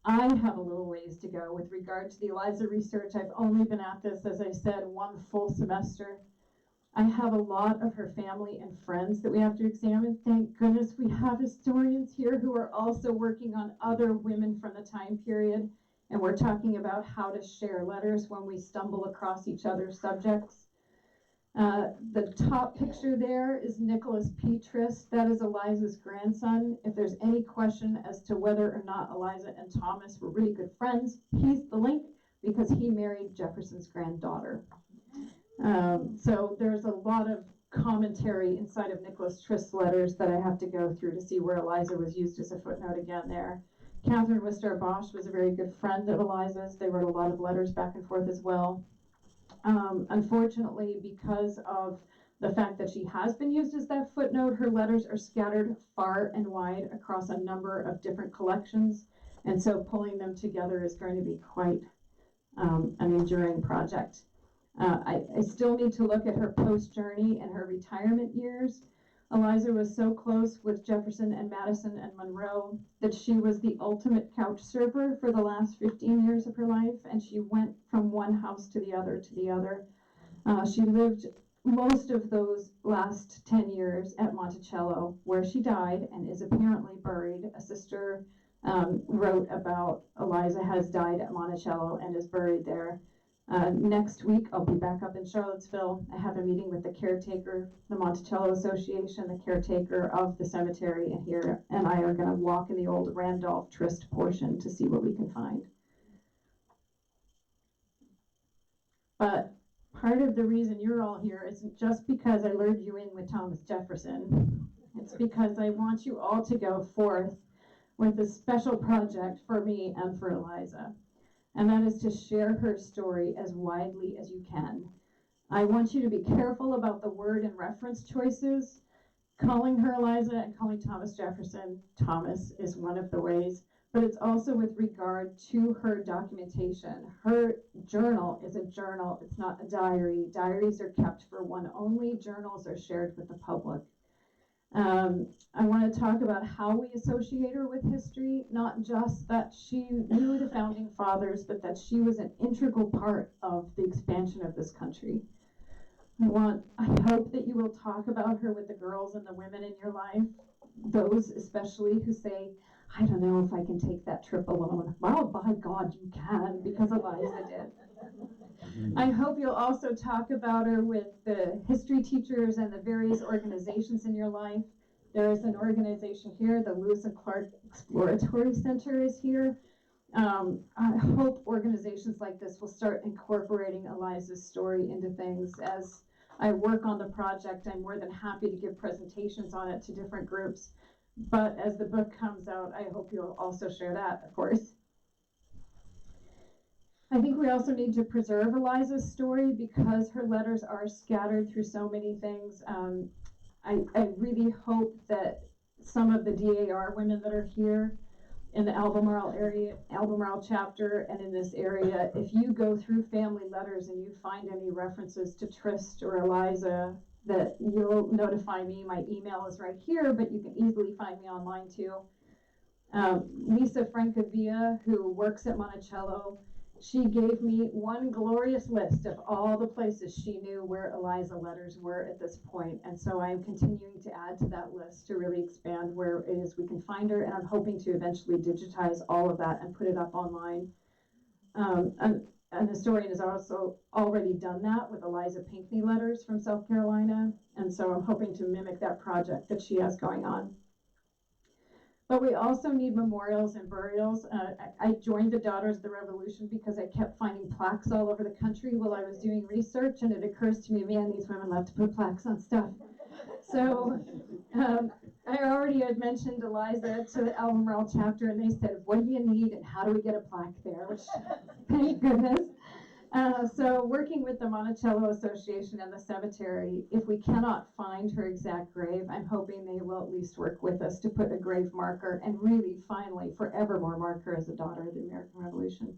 I have a little ways to go with regard to the Eliza research. I've only been at this, as I said, 1 full semester. I have a lot of her family and friends that we have to examine. Thank goodness we have historians here who are also working on other women from the time period. And we're talking about how to share letters when we stumble across each other's subjects. The top picture there is Nicholas P. Trist. That is Eliza's grandson. If there's any question as to whether or not Eliza and Thomas were really good friends, he's the link because he married Jefferson's granddaughter. So there's a lot of commentary inside of Nicholas Trist's letters that I have to go through to see where Eliza was used as a footnote again there. Catherine Wister Bosch was a very good friend of Eliza's. They wrote a lot of letters back and forth as well. Unfortunately, because of the fact that she has been used as that footnote, her letters are scattered far and wide across a number of different collections. And so pulling them together is going to be quite an enduring project. I still need to look at her post-journey and her retirement years. Eliza was so close with Jefferson and Madison and Monroe that she was the ultimate couch surfer for the last 15 years of her life, and she went from one house to the other to the other. She lived most of those last 10 years at Monticello, where she died and is apparently buried. A sister wrote about Eliza has died at Monticello and is buried there. Next week, I'll be back up in Charlottesville. I have a meeting with the caretaker, the Monticello Association, the caretaker of the cemetery in here, and I are going to walk in the old Randolph Trist portion to see what we can find. But part of the reason you're all here isn't just because I lured you in with Thomas Jefferson. It's because I want you all to go forth with a special project for me and for Eliza. And that is to share her story as widely as you can. I want you to be careful about the word and reference choices. Calling her Eliza and calling Thomas Jefferson Thomas is one of the ways, but it's also with regard to her documentation. Her journal is a journal, it's not a diary. Diaries are kept for one only, journals are shared with the public. I want to talk about how we associate her with history, not just that she knew the founding fathers, but that she was an integral part of the expansion of this country. I hope that you will talk about her with the girls and the women in your life, those especially who say, I don't know if I can take that trip alone. Well, by God, you can, because Eliza did. I hope you'll also talk about her with the history teachers and the various organizations in your life. There is an organization here, the Lewis and Clark Exploratory Center is here. I hope organizations like this will start incorporating Eliza's story into things. As I work on the project, I'm more than happy to give presentations on it to different groups. But as the book comes out, I hope you'll also share that, of course. I think we also need to preserve Eliza's story because her letters are scattered through so many things. I really hope that some of the DAR women that are here in the Albemarle area, Albemarle chapter, and in this area, if you go through family letters and you find any references to Trist or Eliza, that you'll notify me. My email is right here, but you can easily find me online too. Lisa Francavilla, who works at Monticello, she gave me one glorious list of all the places she knew where Eliza letters were at this point. And so I'm continuing to add to that list to really expand where it is we can find her. And I'm hoping to eventually digitize all of that and put it up online. An historian has also already done that with Eliza Pinckney letters from South Carolina. And so I'm hoping to mimic that project that she has going on. But we also need memorials and burials. I joined the Daughters of the Revolution because I kept finding plaques all over the country while I was doing research, and it occurs to me, man, these women love to put plaques on stuff. So I already had mentioned Eliza to the Albemarle chapter, and they said, what do you need and how do we get a plaque there? Which, thank goodness. So working with the Monticello Association and the cemetery, if we cannot find her exact grave, I'm hoping they will at least work with us to put a grave marker and really finally forevermore mark her as a daughter of the American Revolution.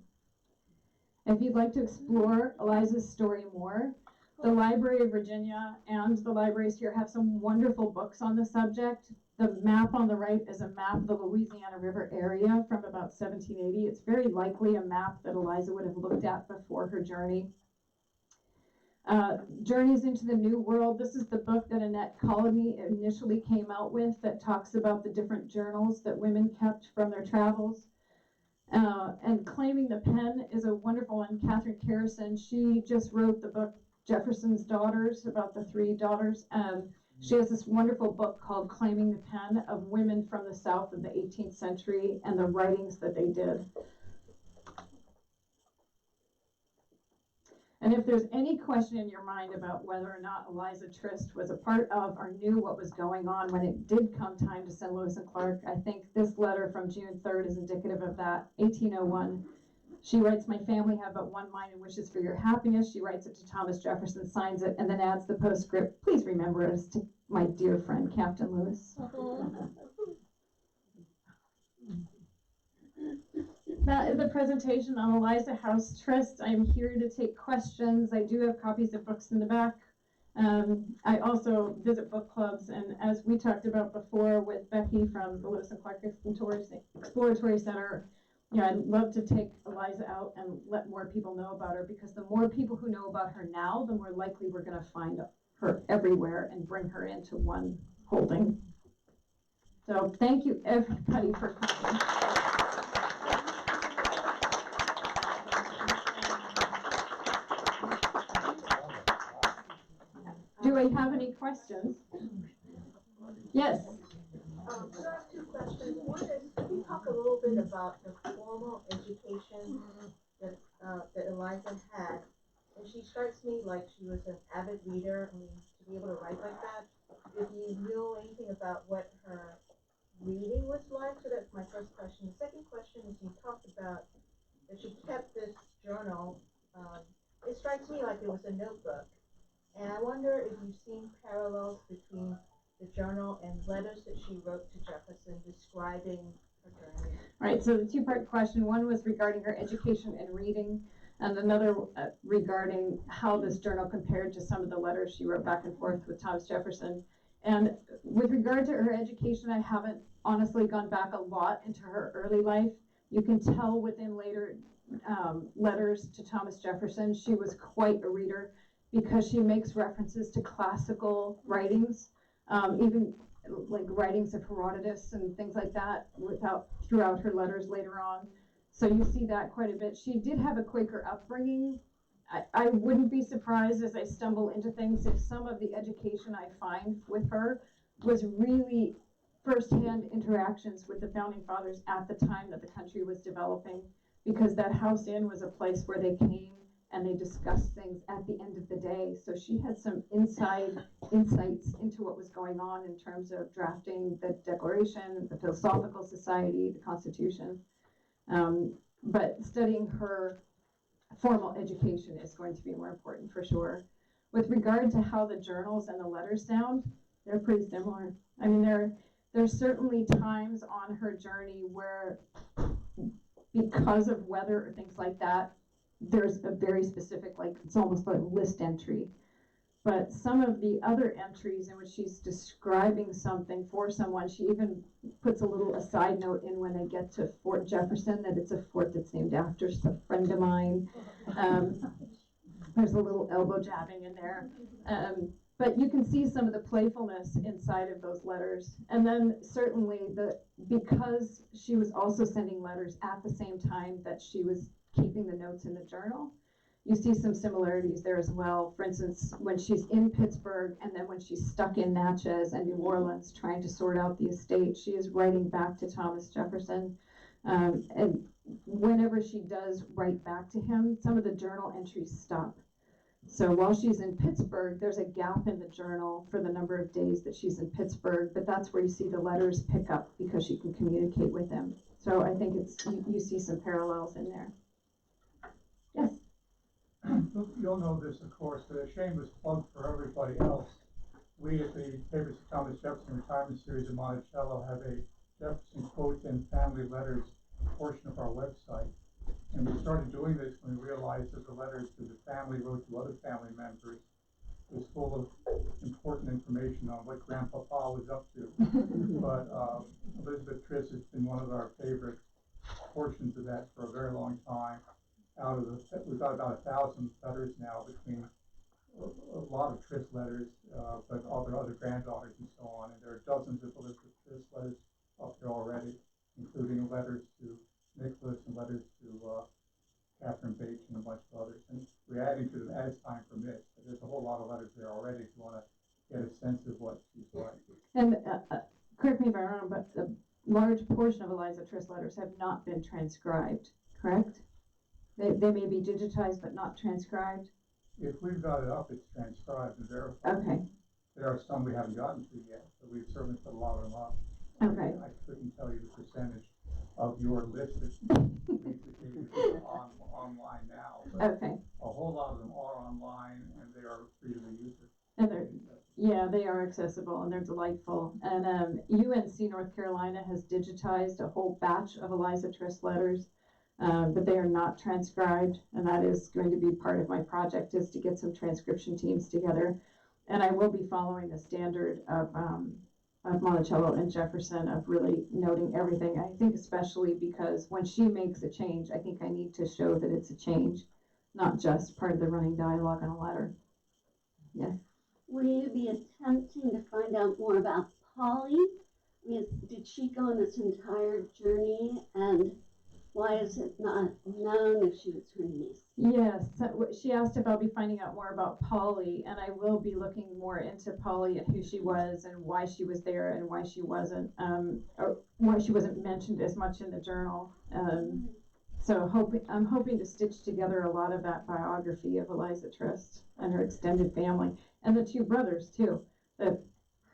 If you'd like to explore Eliza's story more, the Library of Virginia and the libraries here have some wonderful books on the subject. The map on the right is a map of the Louisiana River area from about 1780. It's very likely a map that Eliza would have looked at before her journey. Journeys into the New World. This is the book that Annette Colony initially came out with that talks about the different journals that women kept from their travels. And Claiming the Pen is a wonderful one. Catherine Carrison, she just wrote the book Jefferson's Daughters, about the three daughters. She has this wonderful book called Claiming the Pen of women from the South of the 18th century and the writings that they did. And if there's any question in your mind about whether or not Eliza Trist was a part of or knew what was going on when it did come time to send Lewis and Clark, I think this letter from June 3rd is indicative of that. 1801. She writes, my family have but one mind and wishes for your happiness. She writes it to Thomas Jefferson, signs it, and then adds the postscript, please remember us to my dear friend, Captain Lewis. That is the presentation on Eliza House Trist. I'm here to take questions. I do have copies of books in the back. I also visit book clubs, and as we talked about before with Becky from the Lewis and Clark Exploratory Center, you know, I'd love to take Eliza out and let more people know about her, because the more people who know about her now, the more likely we're going to find her everywhere and bring her into one holding. So thank you everybody for coming. Do we have any questions? Yes. So I have two questions. One is, can you talk a little bit about the formal education that Eliza had? And she strikes me like she was an avid reader. I mean, to be able to write like that. If you know anything about what her reading was like, so that's my first question. The second question is, you talked about that she kept this journal. It strikes me like it was a notebook. And I wonder if you've seen parallels between the journal and letters that she wrote to Jefferson describing her journey. Right, so the two-part question, one was regarding her education and reading, and another regarding how this journal compared to some of the letters she wrote back and forth with Thomas Jefferson. And with regard to her education, I haven't honestly gone back a lot into her early life. You can tell within later letters to Thomas Jefferson, she was quite a reader because she makes references to classical writings, even like writings of Herodotus and things like that throughout her letters later on. So you see that quite a bit. She did have a Quaker upbringing. I wouldn't be surprised as I stumble into things if some of the education I find with her was really firsthand interactions with the founding fathers at the time that the country was developing, because that house inn was a place where they came and they discussed things at the end of the day. So she had some insights into what was going on in terms of drafting the Declaration, the Philosophical Society, the Constitution. But studying her formal education is going to be more important for sure. With regard to how the journals and the letters sound, they're pretty similar. I mean, there's certainly times on her journey where, because of weather or things like that, there's a very specific, like, it's almost like a list entry. But some of the other entries in which she's describing something for someone, she even puts a little aside note in when they get to Fort Jefferson, that it's a fort that's named after a friend of mine. There's a little elbow jabbing in there. But you can see some of the playfulness inside of those letters. And then certainly because she was also sending letters at the same time that she was keeping the notes in the journal, you see some similarities there as well. For instance, when she's in Pittsburgh and then when she's stuck in Natchez and New Orleans trying to sort out the estate, she is writing back to Thomas Jefferson. And whenever she does write back to him, some of the journal entries stop. So while she's in Pittsburgh, there's a gap in the journal for the number of days that she's in Pittsburgh, but that's where you see the letters pick up because she can communicate with him. So I think you see some parallels in there. Yes? You'll know this, of course, but a shameless plug for everybody else. We at the Papers of Thomas Jefferson Retirement Series in Monticello have a Jefferson Quotes and Family Letters portion of our website. And we started doing this when we realized that the letters that the family wrote to other family members was full of important information on what Grandpapa was up to. But Elizabeth Trist has been one of our favorite portions of that for a very long time. We've got about 1,000 letters now between a lot of Trist letters, but all their other granddaughters and so on. And there are dozens of Elizabeth Trist letters up there already, including letters to Nicholas and letters to Catherine Bates and a bunch of others. And we're adding to them as time permits. But there's a whole lot of letters there already if you want to get a sense of what she's like. And correct me if I'm wrong, but a large portion of Eliza Trist letters have not been transcribed, correct? They may be digitized but not transcribed. If we've got it up, it's transcribed and verified. Okay. There are some we haven't gotten to yet, but we've certainly put a lot of them up. Okay. I couldn't tell you the percentage of your list that we've online now. But okay. A whole lot of them are online and they are free to the user. And they are accessible and they're delightful. And UNC North Carolina has digitized a whole batch of Eliza Trist letters. But they are not transcribed, and that is going to be part of my project, is to get some transcription teams together. And I will be following the standard of Monticello and Jefferson of really noting everything. I think especially because when she makes a change, I think I need to show that it's a change, not just part of the running dialogue on a letter. Yes? Will you be attempting to find out more about Polly? I mean, did she go on this entire journey, and why is it not known if she was her niece? Yes, she asked about me finding out more about Polly, and I will be looking more into Polly and who she was and why she was there and why she wasn't, or why she wasn't mentioned as much in the journal. So I'm hoping to stitch together a lot of that biography of Eliza Trist and her extended family, and the two brothers too. That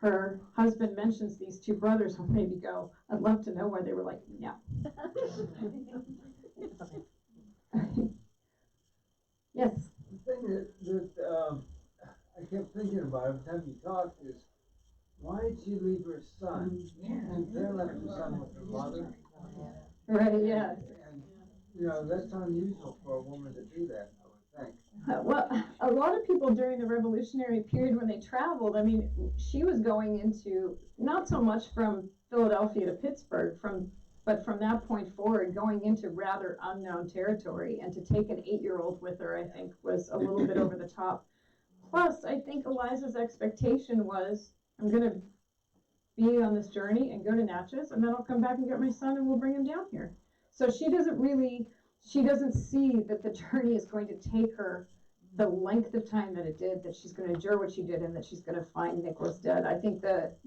her husband mentions these two brothers will maybe go, I'd love to know why they were like, no. Yes. The thing that I kept thinking about every time you talked is, why did she leave her son? And they left her son with her mother. Right, yeah. And, you know, that's unusual for a woman to do that, I would Thanks. Well, a lot of people during the Revolutionary period when they traveled, I mean, she was going into, not so much from Philadelphia to Pittsburgh, but from that point forward, going into rather unknown territory, and to take an 8-year-old with her, I think, was a little bit over the top. Plus, I think Eliza's expectation was, I'm going to be on this journey and go to Natchez, and then I'll come back and get my son and we'll bring him down here. So she doesn't see that the journey is going to take her the length of time that it did, that she's going to endure what she did, and that she's going to find Nicholas dead. I think that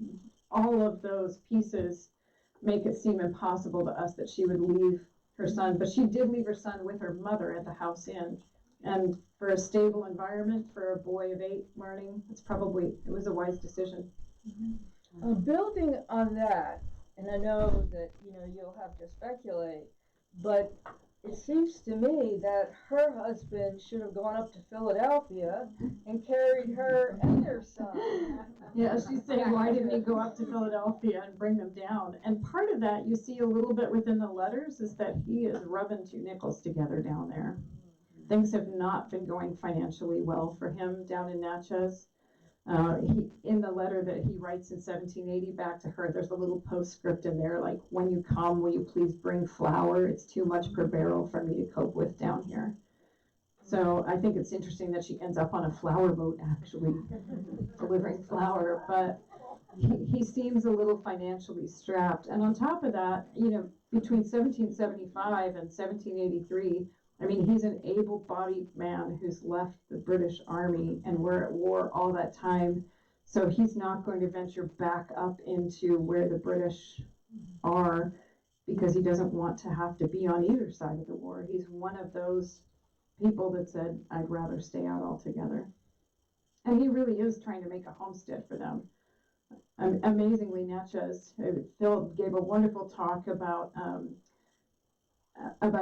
all of those pieces make it seem impossible to us that she would leave her son, but she did leave her son with her mother at the House Inn. And for a stable environment for a boy of 8 learning, it was a wise decision. Building on that, and I know that, you'll have to speculate, but it seems to me that her husband should have gone up to Philadelphia and carried her and their son. Yeah, she's saying, why didn't he go up to Philadelphia and bring them down? And part of that you see a little bit within the letters is that he is rubbing 2 nickels together down there. Things have not been going financially well for him down in Natchez. In the letter that he writes in 1780 back to her, there's a little postscript in there like, when you come, will you please bring flour? It's too much per barrel for me to cope with down here. So I think it's interesting that she ends up on a flour boat actually delivering flour, but he seems a little financially strapped. And on top of that, between 1775 and 1783, I mean, he's an able-bodied man who's left the British Army, and we're at war all that time. So he's not going to venture back up into where the British are because he doesn't want to have to be on either side of the war. He's one of those people that said, I'd rather stay out altogether. And he really is trying to make a homestead for them. Amazingly, Natchez, Phil gave a wonderful talk about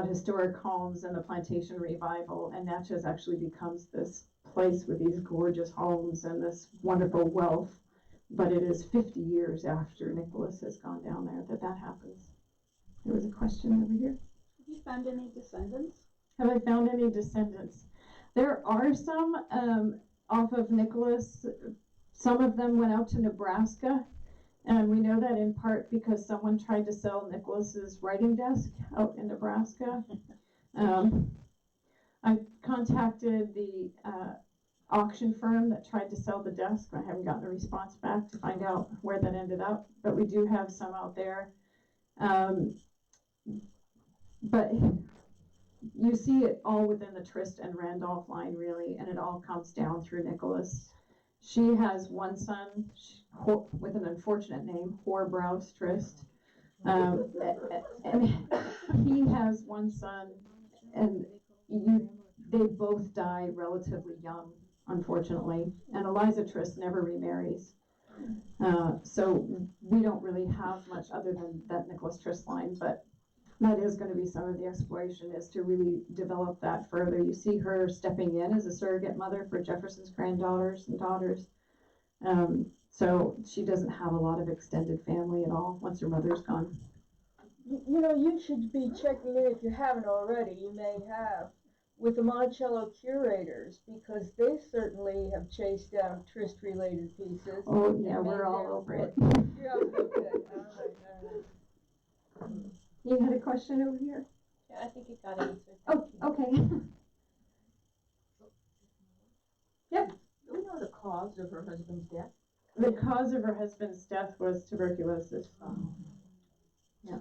historic homes and the plantation revival, and Natchez actually becomes this place with these gorgeous homes and this wonderful wealth, but it is 50 years after Nicholas has gone down there that happens. There was a question over here. Have you found any descendants? Have I found any descendants? There are some off of Nicholas. Some of them went out to Nebraska. And we know that in part because someone tried to sell Nicholas's writing desk out in Nebraska. I contacted the auction firm that tried to sell the desk. I haven't gotten a response back to find out where that ended up, but we do have some out there. But you see it all within the Trist and Randolph line, really, and it all comes down through Nicholas. She has one son with an unfortunate name, Elizas Trist. And he has one son, and they both die relatively young, unfortunately. And Eliza Trist never remarries. So we don't really have much other than that Nicholas Trist line, but that is going to be some of the exploration, is to really develop that further. You see her stepping in as a surrogate mother for Jefferson's granddaughters and daughters. So she doesn't have a lot of extended family at all once her mother's gone. You should be checking in, if you haven't already, you may have, with the Monticello curators, because they certainly have chased down Trist-related pieces. Oh, yeah, we're all over it. Yeah, okay, all right. You had a question over here? Yeah, I think it got answered. Oh, okay. Yep. Do we know the cause of her husband's death? The cause of her husband's death was tuberculosis. Yeah.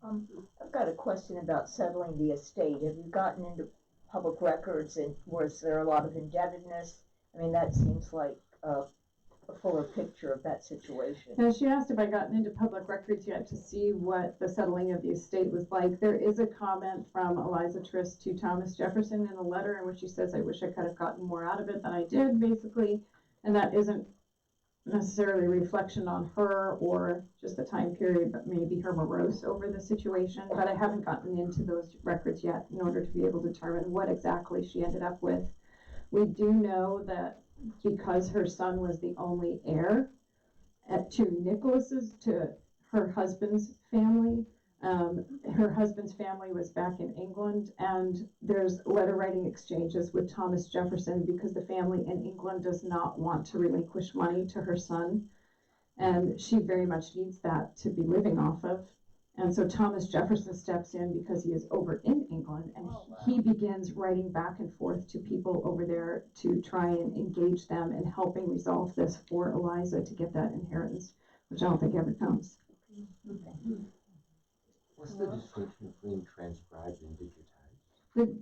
I've got a question about settling the estate. Have you gotten into public records, and was there a lot of indebtedness? I mean, that seems like a fuller picture of that situation. Now, she asked if I gotten into public records yet to see what the settling of the estate was like. There is a comment from Eliza Trist to Thomas Jefferson in a letter in which she says, I wish I could have gotten more out of it than I did, basically. And that isn't necessarily a reflection on her or just the time period, but maybe her morose over the situation. But I haven't gotten into those records yet in order to be able to determine what exactly she ended up with. We do know that because her son was the only heir to her husband's family, Her husband's family was back in England, and there's letter writing exchanges with Thomas Jefferson because the family in England does not want to relinquish money to her son, and she very much needs that to be living off of. And so Thomas Jefferson steps in because he is over in England, and he begins writing back and forth to people over there to try and engage them in helping resolve this for Eliza to get that inheritance, which I don't think ever comes. What's the distinction between transcribed and digitized?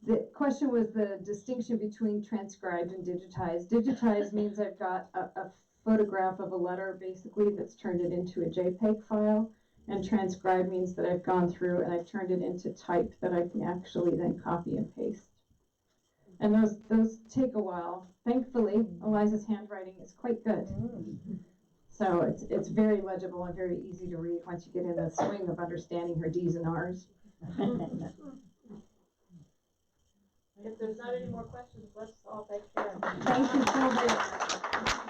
The question was the distinction between transcribed and digitized. Digitized means I've got a photograph of a letter basically that's turned it into a JPEG file. And transcribe means that I've gone through and I've turned it into type that I can actually then copy and paste. And those take a while. Thankfully, Eliza's handwriting is quite good. So it's very legible and very easy to read once you get in the swing of understanding her D's and R's. If there's not any more questions, let's all thank Karen. Thank you so much.